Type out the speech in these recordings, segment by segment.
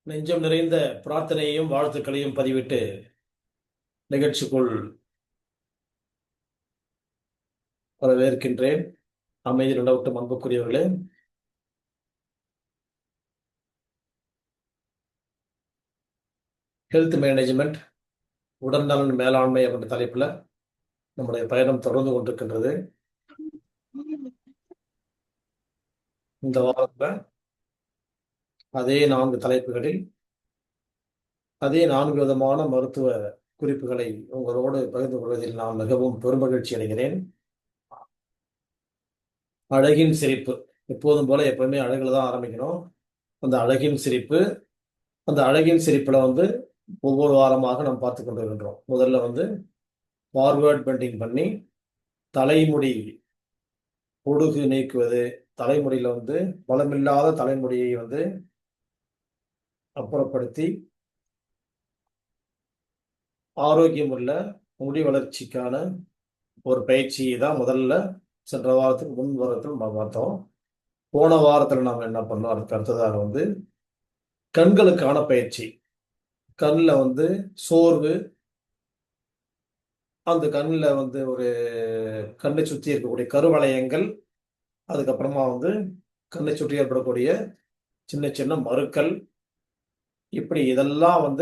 நெஞ்சம் நிறைந்த பிரார்த்தனையையும் வாழ்த்துக்களையும் பதிவிட்டு நிகழ்ச்சிக்குள் வரவேற்கின்றேன். அமைதி நிலவட்டும் அன்புக்குரியவர்களே. ஹெல்த் மேனேஜ்மெண்ட், உடல்நலன் மேலாண்மை என்ற தலைப்பில் நம்முடைய பயணம் தொடர்ந்து கொண்டிருக்கின்றது. இந்த வாரத்தில் அதே 4 தலைப்புகளில் அதே 4 விதமான மருத்துவ குறிப்புகளை உங்களோடு பகிர்ந்து கொள்வதில் நான் மிகவும் பெருமகிழ்ச்சி அடைகிறேன். அழகின் சிரிப்பு, எப்போதும் போல எப்பவுமே அழகில் தான் ஆரம்பிக்கணும். அந்த அழகின் சிரிப்பு, அந்த அழகின் சிரிப்பில் ஒவ்வொரு வாரமாக நாம் பார்த்து கொண்டு வருகின்றோம். முதல்ல ஃபார்வர்ட் பெண்டிங் பண்ணி தலைமுடி பொடுகு நீக்குவது, தலைமுடியில் பலமில்லாத தலைமுடியை அப்புறப்படுத்தி ஆரோக்கியம் உள்ள முடி வளர்ச்சிக்கான ஒரு பயிற்சியை தான் முதல்ல சென்ற வாரத்துக்கு முன் வாரத்தில் நம்ம பார்த்தோம். போன வாரத்தில் நாம் என்ன பண்ணோம், அதுக்கு அடுத்ததாக கண்களுக்கான பயிற்சி. கண்ணில் சோர்வு, அந்த கண்ணில் ஒரு கண்ணை சுற்றி இருக்கக்கூடிய கருவளையங்கள், அதுக்கப்புறமா கண்ணை சுற்றி ஏற்படக்கூடிய சின்ன சின்ன மருக்கள், இப்படி இதெல்லாம்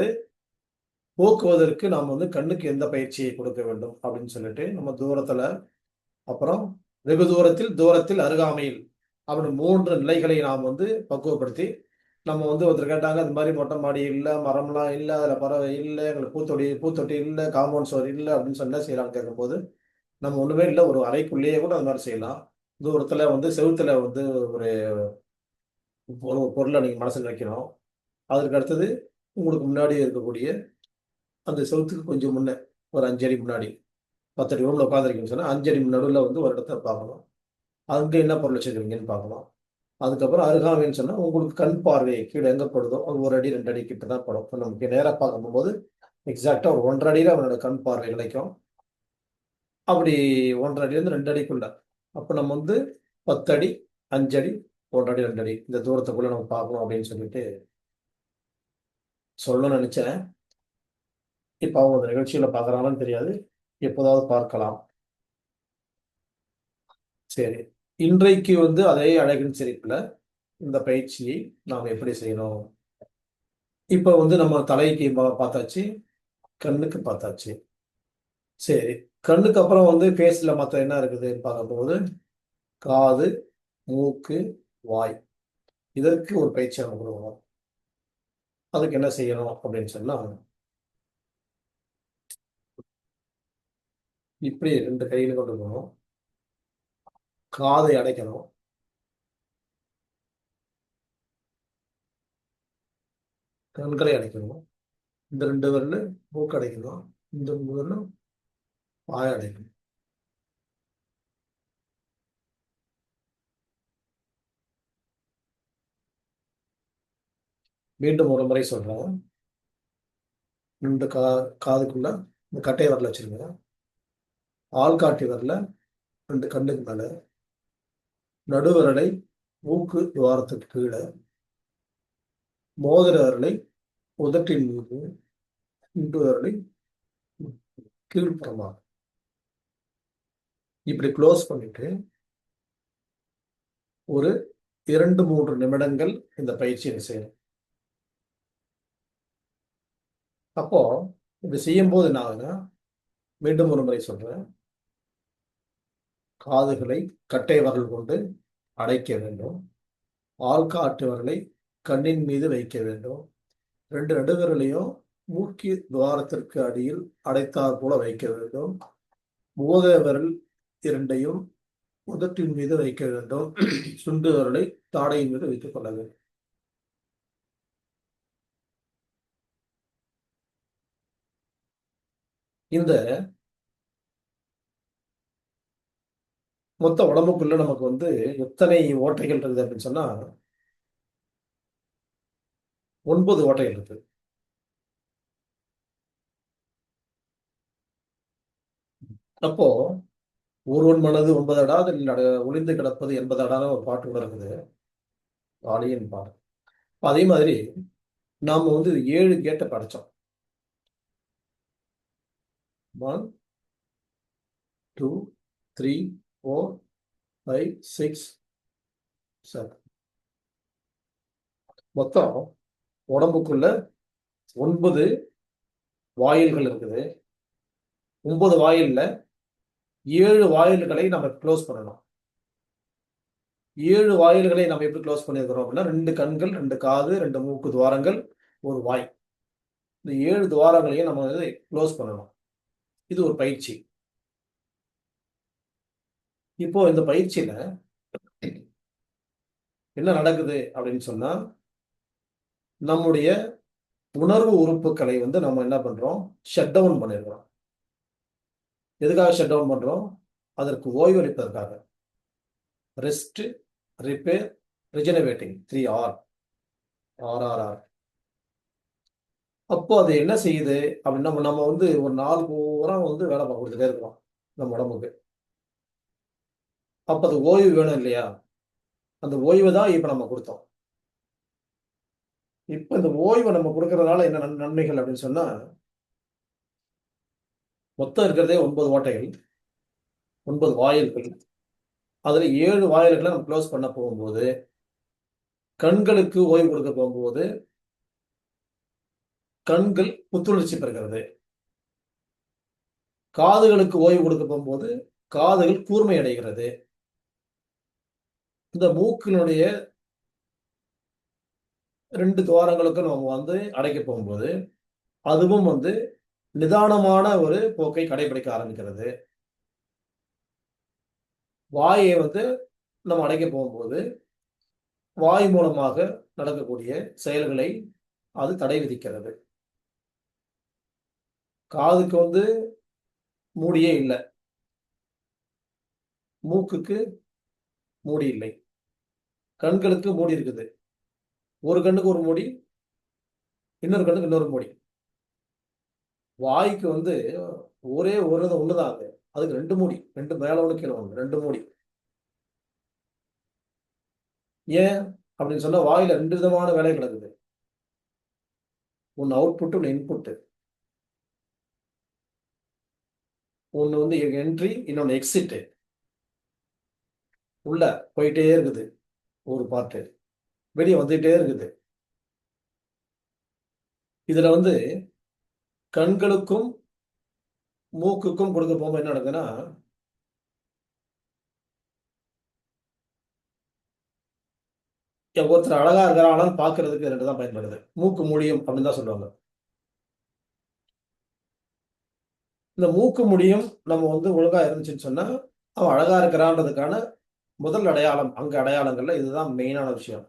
போக்குவதற்கு நாம் கண்ணுக்கு எந்த பயிற்சியை கொடுக்க வேண்டும் அப்படின்னு சொல்லிட்டு நம்ம தூரத்தில், அப்புறம் வெகு தூரத்தில் அருகாமையில் அப்படி 3 நிலைகளை நாம் பக்குவப்படுத்தி நம்ம ஒருத்தர் கேட்டாங்க, அது மாதிரி மொட்டை மாடி இல்லை, மரம்லாம் இல்லை, அதில் பறவை இல்லை, எங்களுக்கு பூத்தொட்டி இல்லை, காம்பவுண்ட் சுவர் இல்லை அப்படின்னு சொன்னா செய்யலாம்னு கேட்கும்போது, நம்ம ஒன்றுமே இல்லை, ஒரு அறைக்குள்ளேயே கூட அது மாதிரி செய்யலாம். தூரத்தில் செவுத்துல ஒரு ஒரு பொருளை நீங்கள் மனசில் வைக்கணும். அதற்கு அடுத்தது உங்களுக்கு முன்னாடி இருக்கக்கூடிய அந்த செவுத்துக்கு கொஞ்சம் முன்னே ஒரு 5 அடி முன்னாடி, 10 அடி ரூமில் உட்காந்துருக்கீங்கன்னு சொன்னால் 5 அடி நடுவில் ஒரு இடத்த பார்க்கணும். அங்கே என்ன பொருள் வச்சுருக்கீங்கன்னு பார்க்கணும். அதுக்கப்புறம் அருகாமைன்னு சொன்னால் உங்களுக்கு கண் பார்வை கீழே எங்கே படுதோ அது 1 அடி 2 அடி கிட்ட தான் படும். இப்போ நமக்கு நேராக பார்க்கும்போது எக்ஸாக்டாக ஒரு 1.5 அடியில் அவனோட கண் பார்வை கிடைக்கும். அப்படி 1.5 அடியிலேருந்து 2 அடிக்குள்ள, அப்போ நம்ம 10 அடி, 5 அடி, 1 அடி, 2 அடி இந்த தூரத்துக்குள்ளே நம்ம பார்க்கணும் அப்படின்னு சொல்லிட்டு சொல்லணும்னு நினச்சேன். இப்போ அவங்க அந்த நிகழ்ச்சியில் பார்க்குறாங்கன்னு தெரியாது, எப்போதாவது பார்க்கலாம். சரி, இன்றைக்கு அதே அழகின் சிரிப்பில் இந்த பயிற்சியை நாம் எப்படி செய்யணும்? இப்போ நம்ம தலைக்கு பார்த்தாச்சு, கண்ணுக்கு பார்த்தாச்சு. சரி, கண்ணுக்கு அப்புறம் ஃபேஸில் மற்ற என்ன இருக்குதுன்னு பார்க்கும்போது காது, மூக்கு, வாய், இதற்கு ஒரு பயிற்சி நம்ம கொடுக்கணும். அதுக்கு என்ன செய்யணும் அப்படின்னு சொன்னால், இப்படி 2 கையில் கொண்டு போகணும், காதை அடைக்கணும், கண்களை அடைக்கணும், இந்த 2 விரல் மூக்கு அடைக்கணும், இந்த 3 விரலும் வாய் அடைக்கணும். மீண்டும் ஒரு முறை சொல்றேன். இந்த காதுக்குள்ள இந்த கட்டை விரல் வச்சிருங்க, ஆள்காட்டி விரல 2 கண்ணுக்கு மேல, நடுவிரலை மூக்கு துவாரத்துக்கு கீழே, மோதிர விரலை உதட்டின் மீது, இண்டு விரலை கீழ்ப்புறமாக இப்படி க்ளோஸ் பண்ணிட்டு ஒரு 2-3 நிமிடங்கள் இந்த பயிற்சியை செய்யணும். அப்போ இப்படி செய்யும்போது என்ன ஆகுதுன்னா, மீண்டும் ஒரு முறை சொல்றேன், காதுகளை கட்டை விரல் கொண்டு அடைக்க வேண்டும், ஆள்காட்டு விரலை கண்ணின் மீது வைக்க வேண்டும், 2 நடுவிரலையும் மூக்கி துவாரத்திற்கு அடியில் அடைத்தாற் போல வைக்க வேண்டும், மோதிர விரல் 2ஐயும் உதட்டின் மீது வைக்க வேண்டும், சுண்டு விரலை தாடையின் மீது வைத்துக் கொள்ள வேண்டும். இந்த மொத்த உடம்புக்குள்ள நமக்கு எத்தனை ஓட்டைகள் இருக்குது அப்படின்னு சொன்னா 9 ஓட்டைகள் இருக்கு. அப்போ ஒருவன் மனது 9 அடாதில் ஒளிந்து கிடப்பது 80 அடான ஒரு பாட்டு கூட இருக்குது, வாலியின் பாட்டு. அதே மாதிரி நாம வந்து 7 கேட்டை படிச்சோம். 1, 2, 3, 4, 5, 6, 7. மொத்தம் உடம்புக்குள்ள 9 வாயில்கள் இருக்குது. 9 வாயில்ல 7 வாயில்களை நம்ம க்ளோஸ் பண்ணணும். 7 வாயில்களை நம்ம எப்படி க்ளோஸ் பண்ணியிருக்கிறோம் அப்படின்னா, 2 கண்கள், 2 காது, 2 மூக்கு துவாரங்கள், 1 வாய். இந்த 7 துவாரங்களையும் நம்ம வந்து க்ளோஸ் பண்ணணும். இது ஒரு பயிற்சி. இப்போ இந்த பயிற்சியில என்ன நடக்குது அப்படின்னு சொன்னா, நம்முடைய உணர்வு உறுப்புகளை வந்து நம்ம என்ன பண்றோம்? ஷட் டவுன் பண்ணிடுறோம். எதுக்காக ஷட் டவுன் பண்றோம்? அதற்கு ஓய்வளிப்பதற்காக. Rest, repair, regenerating 3R. RRR. அப்போ அது என்ன செய்யுது அப்படின்னா, நம்ம வந்து ஒரு நாள் பூரா வந்து வேலை கொடுத்துட்டே இருக்கிறோம் நம்ம உடம்புக்கு. அப்ப அது ஓய்வு வேணும் இல்லையா? அந்த ஓய்வு தான் இப்ப நம்ம கொடுத்தோம். இப்ப இந்த ஓய்வை நம்ம கொடுக்கறதுனால என்ன நன்மைகள் அப்படின்னு சொன்னா, மொத்தம் இருக்கிறதே 9 ஓட்டைகள், 9 வாயில்கள். அதுல 7 வாயில்களை நம்ம க்ளோஸ் பண்ண போகும்போது, கண்களுக்கு ஓய்வு கொடுக்க போகும்போது, கண்கள் புத்துணர்ச்சி பெறுகிறது. காதுகளுக்கு ஓய்வு கொடுக்க போகும்போது, காதுகள் கூர்மை அடைகிறது. இந்த மூக்கினுடைய 2 துவாரங்களுக்கும் நம்ம வந்து அடைக்க போகும்போது, அதுவும் வந்து நிதானமான ஒரு போக்கை கடைபிடிக்க ஆரம்பிக்கிறது. வாயை வந்து நம்ம அடைக்க போகும்போது, வாய் மூலமாக நடக்கக்கூடிய செயல்களை அது தடை விதிக்கிறது. காதுக்கு வந்து மூடியே இல்லை, மூக்குக்கு மூடி இல்லை, கண்களுக்கு மூடி இருக்குது. ஒரு கண்ணுக்கு ஒரு மூடி, இன்னொரு கண்ணுக்கு இன்னொரு மூடி. வாய்க்கு வந்து ஒரே ஒண்ணுதான் அது. அதுக்கு 2 மூடி, 2 மேல ஒண்ணு கீழே ஒண்ணு, 2 மூடி. ஏன் அப்படின்னு சொன்னா, வாயில 2 விதமான வேலை நடக்குது. ஒன்னு அவுட்புட், ஒன்னு இன்புட். ஒன்னு வந்து என்ட்ரி, இன்னொன்னு எக்ஸிட். உள்ள போயிட்டே இருக்குது ஒரு பார்ட், வெளியே வந்துட்டே இருக்குது. இதுல வந்து கண்களுக்கும் மூக்குக்கும் கொடுக்க போகும்போது என்ன நடக்குதுன்னா, ஒருத்தர் அழகா இருக்கிறாங்களான்னு பாக்குறதுக்கு 2 தான் பயன்படுது. மூக்கு முடியும் அப்படின்னு தான் சொல்லுவாங்க. இந்த மூக்கு முடியும் நம்ம வந்து ஒழுங்கா இருந்துச்சுன்னு சொன்னா, அவன் அழகா இருக்கிறான்றதுக்கான முதல் அடையாளம், அங்க அடையாளங்கள்ல இதுதான் மெயினான விஷயம்.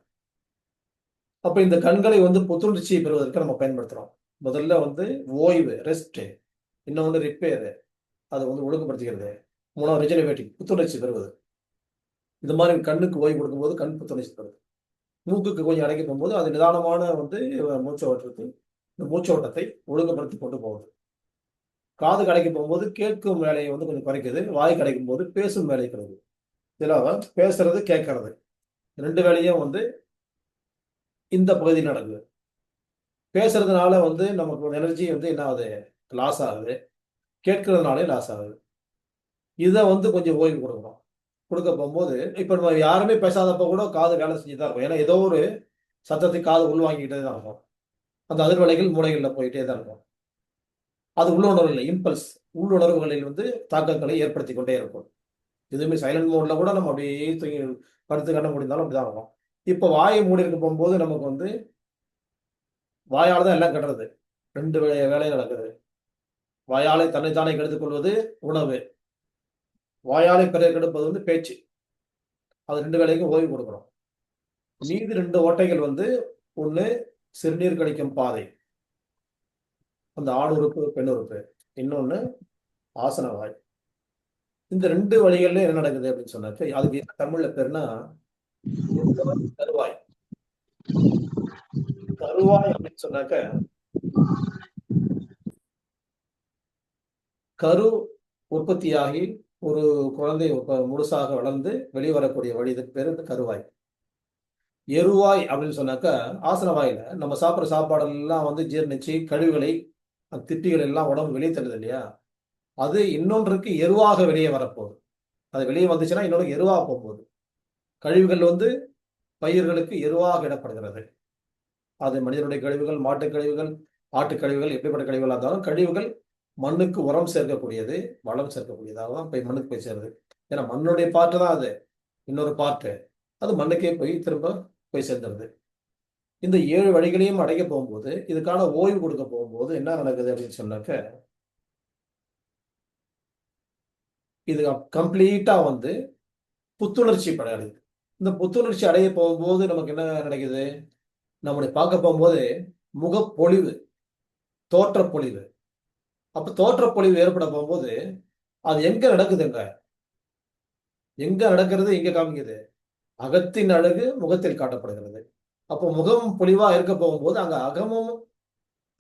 அப்ப இந்த கண்களை வந்து புத்துணர்ச்சி பெறுவதற்கு நம்ம பயன்படுத்துறோம். முதல்ல வந்து ஓய்வு, ரெஸ்ட். இன்னொன்னு ரிப்பேர், அதை வந்து ஒழுங்குபடுத்திக்கிறது. 3வது ரிஜெனரேட்டிங், புத்துணர்ச்சி பெறுவது. இந்த மாதிரி கண்ணுக்கு ஓய்வு கொடுக்கும்போது கண் புத்துணர்ச்சி பெறுது. மூக்குக்கு கொஞ்சம் அடைக்க போகும்போது அது நிதானமான வந்து மூச்சு ஓட்டத்தை, இந்த மூச்சு ஓட்டத்தை ஒழுங்குபடுத்தி கொண்டு போகுது. காது கடைக்கு போகும்போது கேட்கும் வேலையை வந்து கொஞ்சம் குறைக்குது. வாய் கிடைக்கும் போது பேசும் வேலை கிடைக்குது. இதுல பேசுறது, கேட்கறது 2 வேலையும் வந்து இந்த பகுதியில் நடக்குது. பேசுறதுனால வந்து நமக்கு எனர்ஜி வந்து என்ன ஆகுது? லாஸ் ஆகுது. கேட்கறதுனாலே லாஸ் ஆகுது. இதை வந்து கொஞ்சம் ஓய்வு கொடுக்கணும். கொடுக்க போகும்போது, இப்ப நம்ம யாருமே பேசாதப்ப கூட காது வேலை செஞ்சு தான் இருக்கும். ஏன்னா ஏதோ ஒரு சத்தத்தை காது உள்வாங்கிக்கிட்டே தான் இருக்கும். அந்த அதிர்வலைகள் மூளைகள்ல போயிட்டே தான் இருக்கும். அது உள்ளுணர்வு இம்பல்ஸ், உள்ளுணர்வுகளில் வந்து தாக்கங்களை ஏற்படுத்திக் கொண்டே இருக்கும். எதுவுமே சைலண்ட் மோட்ல கூட நம்ம அப்படியே தூங்கி படுத்து கண்ண மூடியிருந்தாலும் அப்படிதான் இருக்கும். இப்ப வாயை மூடிட்டு போகும்போது நமக்கு வந்து வாயால தான் எல்லாம் கெடுறது. 2 வேலை நடக்குது. வாயாலே தன்னைத்தானே கெடுத்துக் கொள்வது உணவு. வாயாலே பிறரை கெடுப்பது வந்து பேச்சு. அது 2 வேலைக்கும் ஓய்வு கொடுக்கணும். மீதி 2 ஓட்டைகள் வந்து, ஒண்ணு சிறுநீர் கழிக்கும் பாதை. அந்த ஆண் உறுப்பு, பெண் உறுப்பு. இன்னொன்னு ஆசன வாய். இந்த 2 வழிகள்ல என்ன நடக்குது அப்படின்னு சொன்னாக்க, அதுக்கு என்ன தமிழ்ல பேருனா கருவாய். கருவாய் அப்படின்னு சொன்னாக்க, கரு உற்பத்தியாகி ஒரு குழந்தை முழுசாக வளர்ந்து வெளிவரக்கூடிய வழி, இதுக்கு பேரு இந்த கருவாய். எருவாய் அப்படின்னு சொன்னாக்கா ஆசனவாயில நம்ம சாப்பிட்ற சாப்பாடெல்லாம் வந்து ஜீரணிச்சு கழிவுகளை அந்த திப்பிகள் எல்லாம் உடம்பு வெளியே தள்ளுது இல்லையா? அது இன்னொன்றுக்கு எருவாக வெளியே வரப்போகுது. அது வெளியே வந்துச்சுன்னா இன்னொன்று எருவாக போகுது. கழிவுகள் வந்து பயிர்களுக்கு எருவாக இடப்படுகிறது. அது மனிதனுடைய கழிவுகள், மாட்டுக் கழிவுகள், ஆட்டுக் கழிவுகள், எப்படிப்பட்ட கழிவுகளா இருந்தாலும் கழிவுகள் மண்ணுக்கு உரம் சேர்க்கக்கூடியது, வளம் சேர்க்கக்கூடியதாக தான் போய் மண்ணுக்கு போய் சேருது. ஏன்னா மண்ணுடைய பார்ட்டு தான் அது. இன்னொரு பார்ட்டு. அது மண்ணுக்கே போய் திரும்ப போய் சேர்ந்துருது. இந்த 7 வழிகளையும் அடைய போகும்போது, இதுக்கான ஓய்வு கொடுக்க போகும்போது என்ன நடக்குது அப்படின்னு சொன்னாக்க, இது கம்ப்ளீட்டா வந்து புத்துணர்ச்சி அடையுது. இந்த புத்துணர்ச்சி அடைய போகும்போது நமக்கு என்ன நடக்குது? நம்மளை பார்க்க போகும்போது முகப்பொலிவு, தோற்றப்பொலிவு. அப்ப தோற்றப்பொலிவு ஏற்பட போகும்போது, அது எங்க நடக்குதுங்க? எங்க நடக்கிறது? எங்க காமிக்குது? அகத்தின் அழகு முகத்தில் காட்டப்படுகிறது. அப்போ முகம் பொலிவா இருக்க போகும்போது, அங்க அகமும்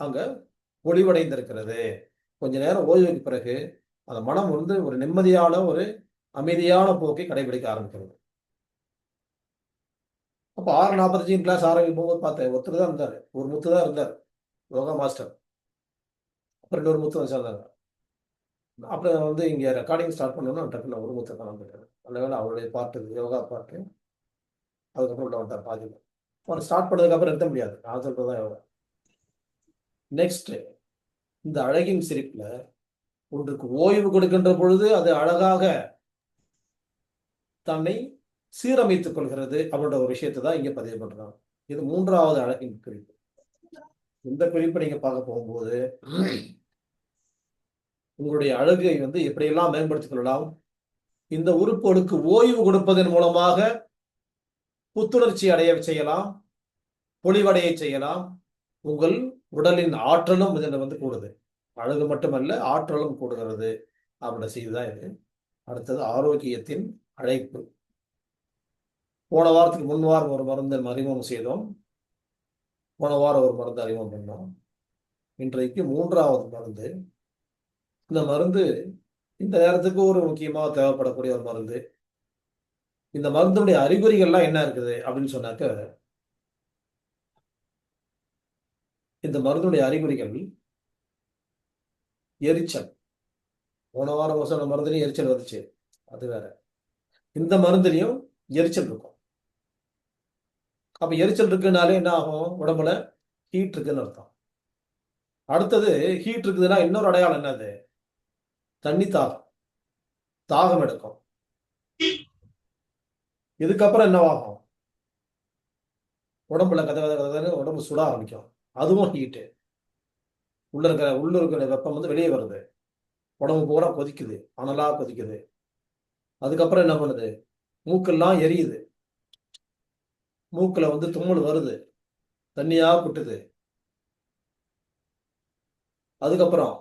அங்க பொலிவடைந்திருக்கிறது. கொஞ்ச நேரம் ஓய்வுக்கு பிறகு, அந்த மனம் வந்து ஒரு நிம்மதியான, ஒரு அமைதியான போக்கை கடைபிடிக்க ஆரம்பிக்கிறது. அப்ப 6:45 கிளாஸ் ஆரம்பிக்கும் போது பார்த்தேன். ஒருத்தர் தான் இருந்தாரு. ஒரு முத்து தான் இருந்தாரு. யோகா மாஸ்டர். அப்புறம் இன்னொரு முத்து வந்து சேர்ந்தாங்க. அப்புறம் வந்து இங்க ரெக்கார்டிங் ஸ்டார்ட் பண்ணோம்னா, டக்குனு ஒரு முத்த காணாம போயிட்டாரு. நல்ல வேளை அவருடைய பார்ட் இது யோகா பார்ட். அதுக்கப்புறம் உள்ள வந்துட்டார் பாதியில. அவர் ஸ்டார்ட் பண்ணதுக்கப்புறம் நிறுத்த முடியாது. நான் சொல்றது தான் யோகா. நெக்ஸ்ட் இந்த அழகின் சிரிப்புல ஒன்றுக்கு ஓய்வு கொடுக்கின்ற பொழுது, அது அழகாக தன்னை சீரமைத்துக் கொள்கிறது அப்படின்ற ஒரு விஷயத்தை தான் இங்க பதிவு பண்றாங்க. இது 3வது அழகின் குறிப்பு. இந்த குறிப்பை நீங்க பார்க்க போகும்போது, உங்களுடைய அழகை வந்து எப்படியெல்லாம் மேம்படுத்திக் கொள்ளலாம்? இந்த உறுப்புகளுக்கு ஓய்வு கொடுப்பதன் மூலமாக புத்துணர்ச்சி அடைய செய்யலாம், பொலிவடைய செய்யலாம். உங்கள் உடலின் ஆற்றலும் இதில் வந்து கூடுது. அழகு மட்டுமல்ல, ஆற்றலும் கூடுகிறது. அப்படின்ற செய்தி தான் இது. அடுத்தது ஆரோக்கியத்தின் அழைப்பு. போன வாரத்துக்கு முன் வாரம் ஒரு மருந்து அறிமுகம் செய்தோம். போன வாரம் ஒரு மருந்து அறிமுகம் பண்ணோம். இன்றைக்கு 3வது மருந்து. இந்த மருந்து இந்த நேரத்துக்கு ஒரு முக்கியமா தேவைப்படக்கூடிய ஒரு மருந்து. இந்த மருந்துடைய அறிகுறிகள்லாம் என்ன இருக்குது அப்படின்னு சொன்னாக்க, இந்த மருந்துடைய அறிகுறிகள் எரிச்சல். போன வாரம் சொன்ன மருந்துலயும் எரிச்சல் வந்துச்சு. அது வேற. இந்த மருந்துலயும் எரிச்சல் இருக்கும். அப்ப எரிச்சல் இருக்குனாலே என்ன ஆகும்? உடம்புல ஹீட் இருக்குன்னு அர்த்தம். அடுத்தது ஹீட் இருக்குதுன்னா இன்னொரு அடையாளம் என்னது? தண்ணி தாகம். தாகம் எடுக்கும். இதுக்கப்புறம் என்னவாகும்? உடம்புல கத கத கதன்னு உடம்பு சுட ஆரம்பிக்கும். அதுவும் ஹீட்டு. உள்ள இருக்கிற வெப்பம் வந்து வெளியே வருது. உடம்பு பூரா கொதிக்குது. அனலா கொதிக்குது. அதுக்கப்புறம் என்ன பண்ணுது? மூக்கெல்லாம் எரியுது. மூக்குல வந்து தும்மல் வருது. தண்ணியா கொட்டுது. அதுக்கப்புறம்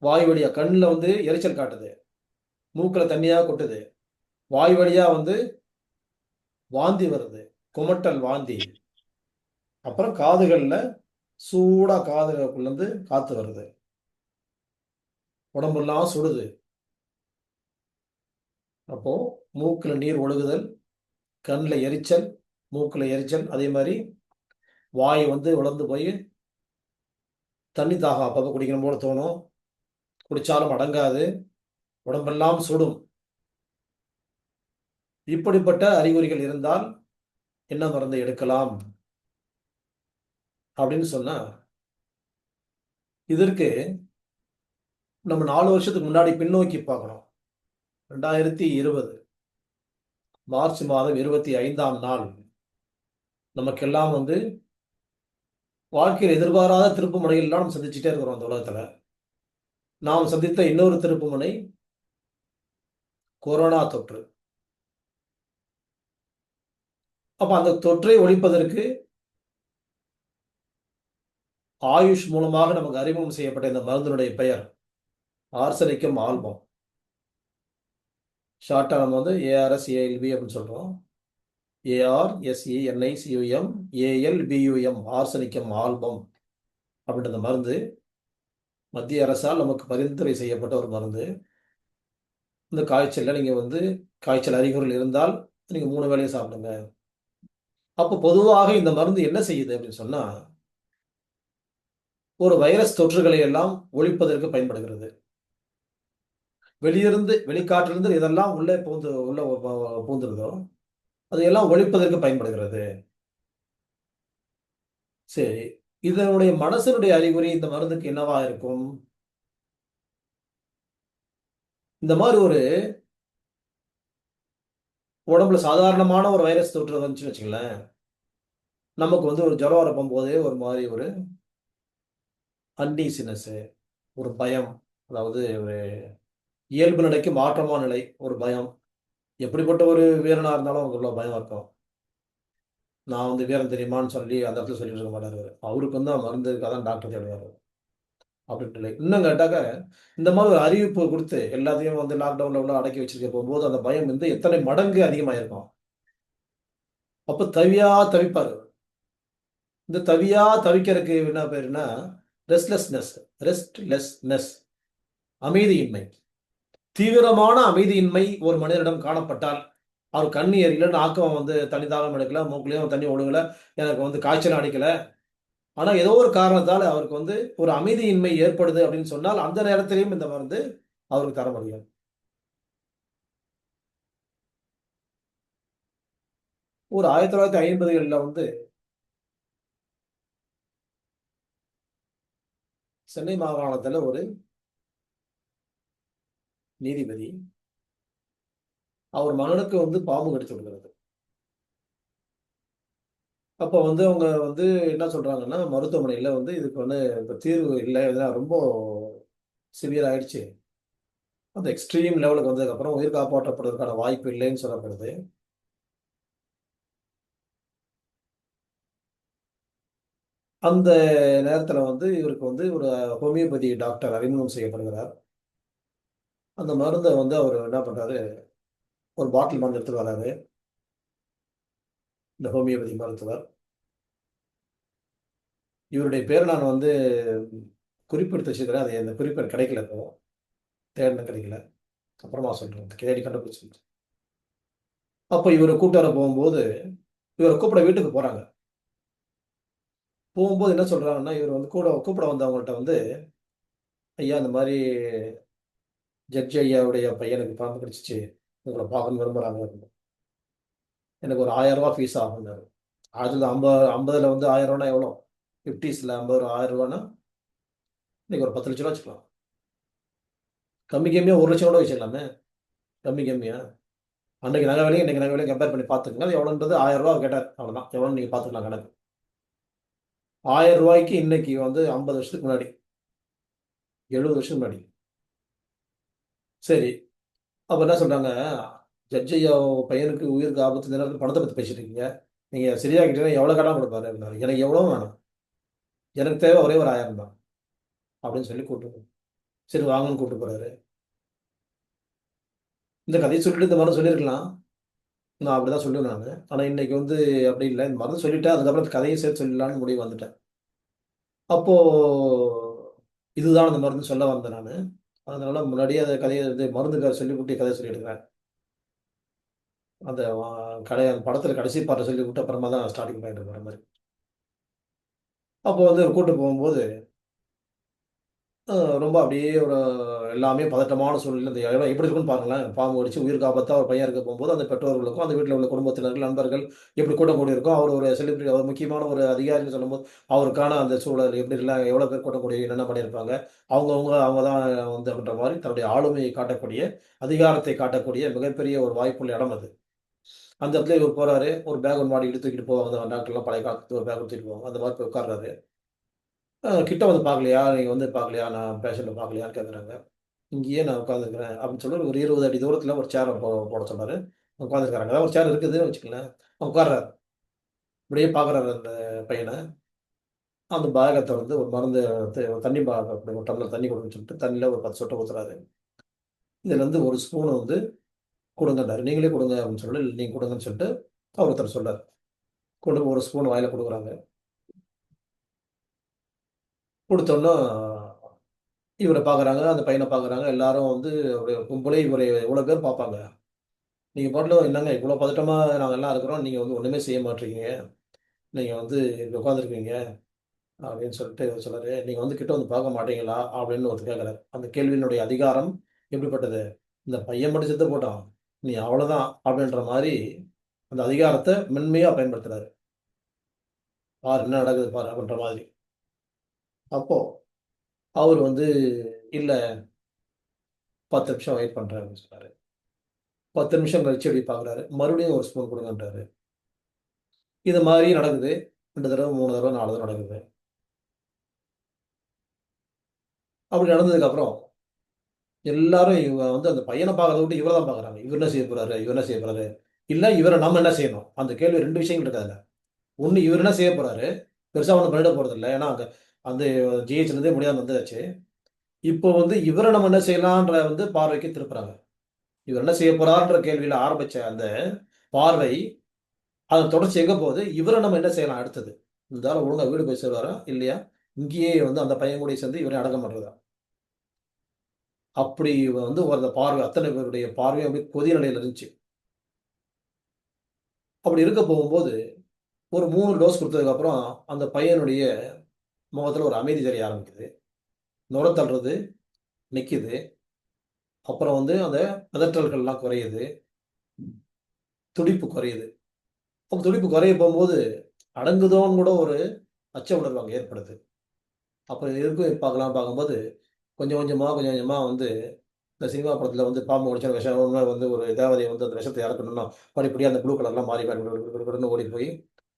வாய் வழியா கண்ணுல வந்து எரிச்சல் காட்டுது. மூக்குல தண்ணியா கொட்டுது. வாய் வழியா வந்து வாந்தி வருது. குமட்டல் வாந்தி. அப்புறம் காதுகள்ல சூடா காதுகளுக்குள்ள இருந்து காத்து வருது. உடம்பெல்லாம் சுடுது. அப்போ மூக்குல நீர் ஒழுகுதல், கண்ணுல எரிச்சல், மூக்குல எரிச்சல், அதே மாதிரி வாய் வந்து உலர்ந்து போய் தண்ணி தாகம் அப்பப்போ குடிக்கணும் போல தோணும். குடிச்சாலும் அடங்காது. உடம்பெல்லாம் சுடும். இப்படிப்பட்ட அறிகுறிகள் இருந்தால் என்ன மருந்து எடுக்கலாம் அப்படின்னு சொன்னா, இதற்கு நம்ம 4 வருஷத்துக்கு முன்னாடி பின்னோக்கி பார்க்கணும். 2020 மார்ச் மாதம் 25ஆம் நாள் நமக்கெல்லாம் வந்து வாழ்க்கையில் எதிர்பாராத திருப்பு முனைகள்லாம் நம்ம சந்திச்சுட்டே இருக்கிறோம் அந்த உலகத்துல. நாம் சந்தித்த இன்னொரு திருப்புமுனை கொரோனா தொற்று. அப்ப அந்த தொற்றை ஒழிப்பதற்கு ஆயுஷ் மூலமாக நமக்கு அறிமுகம் செய்யப்பட்ட இந்த மருந்தினுடைய பெயர் ஆர்சனிக்கம் ஆல்பம். ஷார்ட்டா நம்ம வந்து ARSALB அப்படின்னு சொல்றோம். ARSENICUM ALBUM ஆர்சனிக்கம் ஆல்பம் அப்படின்ற மருந்து மத்திய அரசால் நமக்கு பரிந்துரை செய்யப்பட்ட ஒரு மருந்து. இந்த காய்ச்சல்ல நீங்க வந்து காய்ச்சல் அறிகுறிகள் இருந்தால் நீங்க 3 வேளையும் சாப்பிடுங்க. அப்போ பொதுவாக இந்த மருந்து என்ன செய்யுது அப்படின்னு சொன்னா, ஒரு வைரஸ் தொற்றுகளை எல்லாம் ஒழிப்பதற்கு பயன்படுகிறது. வெளிக்காற்றிலிருந்து எதெல்லாம் உள்ளே உள்ள பூந்துருதோ, அதையெல்லாம் ஒழிப்பதற்கு பயன்படுகிறது. சரி. இதனுடைய மனசனுடைய அறிகுறி இந்த மருந்துக்கு என்னவா இருக்கும்? இந்த மாரி ஒரு உடம்புல சாதாரணமான ஒரு வைரஸ் தொற்று வந்துச்சுன்னு வச்சுக்கங்களேன், நமக்கு வந்து ஒரு ஜுரம் வரப்போம்போதே ஒரு மாரி ஒரு அன்ஈசினெஸ், ஒரு பயம். அதாவது ஒரு இயல்பு நிலைக்கு மாற்றமான நிலை, ஒரு பயம். எப்படிப்பட்ட ஒரு வீரனா இருந்தாலும் அவருக்கு இவ்ளோ பயம் இருக்கும். நான் வந்து வீரன் தெரியுமான்னு சொல்லி அந்த இடத்துல சொல்லிட்டு இருக்க மாட்டாரு அவரு. அவருக்கு வந்து மருந்து இருக்கா தான் டாக்டர் தேடுவாரு. அப்படின்ட்டு இல்லை. இன்னும் கேட்டாக்க, இந்த மாரி ஒரு அறிவிப்பு குடுத்து எல்லாத்தையும் வந்து லாக்டவுன்ல உள்ள அடக்கி வச்சிருக்க போம்போது, அந்த பயம் வந்து எத்தனை மடங்கு அதிகமாயிருக்கும். அப்ப தவியா தவிப்பாரு. இந்த தவியா தவிக்கிறதுக்கு என்ன பேருன்னா, ரெஸ்ட்லெஸ்னஸ் ரெஸ்ட்லெஸ்னஸ் அமைதியின்மை. தீவிரமான அமைதியின்மை ஒரு மனிதனிடம் காணப்பட்டால், அவர் கண்ணு எரியல, நாக்கும் வந்து தண்ணி தாகம் எடுக்கல, மூக்குலயும் தண்ணி ஒழுகல, எனக்கு வந்து காய்ச்சல் அடிக்கல. ஆனா ஏதோ ஒரு காரணத்தால அவருக்கு வந்து ஒரு அமைதியின்மை ஏற்படுது அப்படின்னு சொன்னால், அந்த நேரத்திலயும் இந்த மருந்து அவருக்கு தர முடியும். ஒரு 1950கள்ல வந்து சென்னை மாகாணத்துல ஒரு நீதிபதி, அவர் மகனுக்கு வந்து பாம்பு கடித்து விடுகிறது. அப்ப வந்து அவங்க வந்து என்ன சொல்றாங்கன்னா, மருத்துவமனையில வந்து இதுக்கு வந்து இப்ப தீர்வு இல்ல. இதெல்லாம் ரொம்ப சிவியர் ஆயிடுச்சு. அந்த எக்ஸ்ட்ரீம் லெவலுக்கு வந்ததுக்கப்புறம் உயிர் காப்பாற்றப்படுவதற்கான வாய்ப்பு இல்லைன்னு சொல்லப்படுது. அந்த நேரத்துல வந்து இவருக்கு வந்து ஒரு ஹோமியோபதி டாக்டர் அறிமுகம் செய்யப்படுகிறார். அந்த மருந்த வந்து அவரு என்ன பண்றாரு, ஒரு பாட்டில் மருந்து எடுத்துட்டு வராரு. இந்த ஹோமியோபதி மருத்துவர். இவருடைய பேர நான் வந்து குறிப்பெடுத்து வச்சுக்கிறேன். அது அந்த குறிப்பு எனக்கு கிடைக்கல இப்போ. தேடுனேன் கிடைக்கல. அப்புறமா சொல்றேன். தேடி கண்டுபிடிச்சு சொல்றேன். அப்ப இவர கூட்டு வர போகும்போது, இவர கூப்பிட வீட்டுக்கு போறாங்க. போகும்போது என்ன சொல்றாங்கன்னா, இவரு வந்து கூப்பிட வந்தவங்கள்ட்ட வந்து, "ஐயா இந்த மாரி ஜட்ஜ் ஐயாவுடைய பையனுக்கு பாம்பு கடிச்சுச்சு. உங்கள பார்க்கணும்னு விரும்புறாங்க. எனக்கு ஒரு ரூ. 1000 ஃபீஸ் ஆகும்னாரு." அதுல 50ல வந்து ரூ. 1000னா எவ்வளோ? 50ஸ்ல 50 ரூ. 1000னா இன்னைக்கு ஒரு 10,00,000 வச்சுக்கலாம். கம்மி கம்மியா 1,00,000 கூட வச்சுக்கலாமே! கம்மி கம்மியா. அன்னைக்கு நகை விலையும், இன்னைக்கு நகை விலையும் கம்பேர் பண்ணி பார்த்துக்கங்க. அது எவ்வளோன்றது ரூ. 1000 கேட்டாரு. அவ்வளோதான். எவ்வளோன்னு நீங்க பார்த்துக்கலாம் கணக்கு. ரூ. 1000க்கு இன்னைக்கு வந்து 50 வருஷத்துக்கு முன்னாடி, 70 வருஷத்துக்கு முன்னாடி. சரி. அப்ப என்ன சொல்றாங்க, "ஜட்ஜ் ஐயா உங்க பையனுக்கு உயிருக்கு ஆபத்து இந்த நேரத்தில பணத்த பத்தி பேசிட்டு இருக்கீங்க. நீங்க சரியாகிட்டீங்கன்னா எவ்வளோ கடன் குடுப்பாரு?" அப்படின்னாரு. "எனக்கு எவ்வளவும் வேணாம். எனக்கு தேவை ஒரே ஒரு 1000 தான்." அப்படின்னு சொல்லி சரி வாங்கன்னு கூட்டு போறாரு. இந்த கதைய சொல்லிட்டு இந்த மருந்து சொல்லியிருக்கலாம். நான் அப்படிதான் சொல்லுவேன் நானு. ஆனா இன்னைக்கு வந்து அப்படி இல்ல. இந்த மருந்து சொல்லிட்டேன். அதுக்கப்புறம் கதையும் சேர்த்து சொல்லிடலான்னு முடிவு வந்துட்டேன். அப்போ இதுதான் அந்த மருந்து சொல்ல வந்தேன் நானு. அதனால முன்னாடியே அந்த கதைய வந்து மருந்துக்கார சொல்லிப்புட்டு கதைய சொல்லிடுங்க. அந்த கடைய அந்த படத்துல கடைசி பார்ட்ட சொல்லிவுட்டு அப்புறமா தான் ஸ்டார்ட்டிங் பாயிண்ட் வர மாரி. அப்போ வந்து கூட்டு போகும்போது, அ ரொம்ப அப்படியே ஒரு எல்லாமே பதட்டமான சூழ்நிலை. இந்த இடம் எப்படி இருக்குன்னு பாருங்களேன். பாம்பு கடிச்சு உயிருக்கு ஆபத்தா ஒரு பையன் இருக்க போகும்போது, அந்த பெற்றோர்களுக்கும், அந்த வீட்ல உள்ள குடும்பத்தினர்கள், நண்பர்கள் எப்படி கூட்டம் கூடியிருக்கும். அவர் ஒரு செலிபிரிட்டி, அவர் முக்கியமான ஒரு அதிகாரின்னு சொல்லும்போது, அவருக்கான அந்த சூழல் எப்படிலாம் எவ்வளோ பேர் கூட்டம் கூடி என்னென்ன பண்ணியிருப்பாங்க. அவங்க தான் வந்து அப்படின்ற மாரி தன்னுடைய ஆளுமையை காட்டக்கூடிய, அதிகாரத்தை காட்டக்கூடிய மிகப்பெரிய ஒரு வாய்ப்புள்ள இடம் அது. அந்த இடத்துல இவர் போறாரு. ஒரு பேக் ஒண்ணு மாட்டிக்கிட்டு தூக்கிட்டு போவாங்க. அந்த டாக்டர்லாம் பழைய காலத்து ஒரு பேக் தூக்கிட்டு போவாங்க. அந்த மாரி போய் உட்கார்றாரு. கிட்ட வந்து பார்க்கலையா? நீங்க வந்து பார்க்கலையா? நான் பேஷண்ட்ட பார்க்கலையான்னு கேட்குறாங்க. இங்கேயே நான் உட்காந்துருக்கிறேன் அப்படின்னு சொல்லி ஒரு 20 அடி தூரத்தில ஒரு சேர போட சொன்னாரு. உட்காந்துருக்காங்க. அதான் ஒரு சேர் இருக்குதுன்னு வச்சுக்கங்களேன். உட்கார்றாரு. இப்படியே பார்க்குறாரு அந்த பையன. அந்த பேக்க தொறந்து ஒரு மருந்து தண்ணி அப்படி ஒரு டம்ளர் தண்ணி குடுங்கன்னு சொல்லிட்டு, தண்ணில ஒரு 10 சொட்டு ஊத்துறாரு. இதுல இருந்து ஒரு ஸ்பூன் வந்து குடுங்கன்னாரு. நீங்களே குடுங்க அப்படின்னு சொல்லி, நீங்க குடுங்கன்னு சொல்லிட்டு அவர் ஒருத்தர் சொன்னாரு. கொண்டு போய் ஒரு ஸ்பூன் வாயில குடுக்குறாங்க. குடுத்தோன்ன இவர பார்க்குறாங்க, அந்த பையன பார்க்குறாங்க. எல்லாரும் வந்து ஒரு கும்பலே இவர எவ்வளோ பேர் பார்ப்பாங்க. நீங்க பாட்டுல என்னங்க இவ்வளோ பதட்டமா நாங்க எல்லாம் இருக்கிறோம். நீங்க வந்து ஒண்ணுமே செய்ய மாட்றீங்க. நீங்க வந்து இங்க உட்காந்துருக்கீங்க அப்படின்னு சொல்லிட்டு இவரு சொல்றாரு. நீங்க வந்து கிட்ட வந்து பார்க்க மாட்டீங்களா? அப்படின்னு ஒருத்தர் கேட்கிறாரு. அந்த கேள்வியினுடைய அதிகாரம் எப்படிப்பட்டது? இந்த பையன் மட்டும் செத்து போட்டான். நீ அவ்வளோதான் அப்படின்ற மாரி அந்த அதிகாரத்த மென்மையா பயன்படுத்துறாரு. பாரு என்ன நடக்குது பாரு அப்படின்ற மாதிரி. அப்போ அவரு வந்து இல்ல 10 நிமிஷம் வெயிட் பண்றேன் அப்படின்னு சொன்னாரு. 10 நிமிஷம் கழிச்சு அப்படியே பார்க்குறாரு. மறுபடியும் ஒரு ஸ்பூன் குடுங்கன்றாரு. இது மாரி நடக்குது. 2 தடவ, 3 தடவ, 4 தடவ நடக்குது. அப்படி நடந்ததுக்கப்புறம், எல்லாரும் இவங்க வந்து அந்த பையன பார்க்கறத விட்டு இவர தான் பார்க்குறாங்க. இவர் என்ன செய்ய போறாரு? இவர் என்ன செய்ய போறாரு? இல்ல இவர நம்ம என்ன செய்யணும்? அந்த கேள்வி 2 விஷயங்கள் இருக்கு அதுல. ஒண்ணு இவரு என்ன செய்ய போறாரு? பெருசா ஒண்ணும் பண்ணிட போறதில்ல. ஏன்னா, அங்க அந்த ஜிஹெச்லேருந்தே முடியாம வந்தாச்சு. இப்போ வந்து இவர நம்ம என்ன செய்யலான்ற வந்து பார்வைக்கு திருப்புறாங்க. இவர் என்ன செய்ய போறார்ன்ற கேள்வியில ஆரம்பிச்ச அந்த பார்வை, அதன் தொடர்ச்சி எங்க போகுது? இவர நம்ம என்ன செய்யலாம் அடுத்தது? இந்த ஆளு ஒழுங்கா வீடு போய் சேருவாரா? இல்லையா? இங்கேயே வந்து அந்த பையன் கூடயே சேர்ந்து இவரையும் அடக்கம் பண்றதா? அப்படி வந்து அந்த பார்வை அத்தனை பேருடைய பார்வையும் அப்படியே கொதி நிலையில இருந்துச்சு. அப்படி இருக்க போகும்போது, ஒரு 3 டோஸ் குடுத்ததுக்கப்புறம், அந்த பையனுடைய முகத்துல ஒரு அமைதி தெரிய ஆரம்பிக்குது. நுர தள்ளுறது நிக்குது. அப்புறம் வந்து அந்த பதற்றல்கள்லாம் குறையுது. துடிப்பு குறையுது. அப்ப துடிப்பு குறைய போம்போது, அடங்குதோன்னு கூட ஒரு அச்ச உணர்வு அங்க ஏற்படுது. அப்ப எதுக்கும் பார்க்கும்போது, கொஞ்சம் கொஞ்சமா வந்து இந்த சினிமா படத்துல வந்து பாம்பு கடிச்சா விஷம் வந்து ஒரு தேவதைய வந்து அந்த விஷத்த இறக்கணும்னா, படிப்படியா அந்த ப்ளூ கலர்லாம் மாறி மாறி குடுகுடுன்னு ஓடி போய்,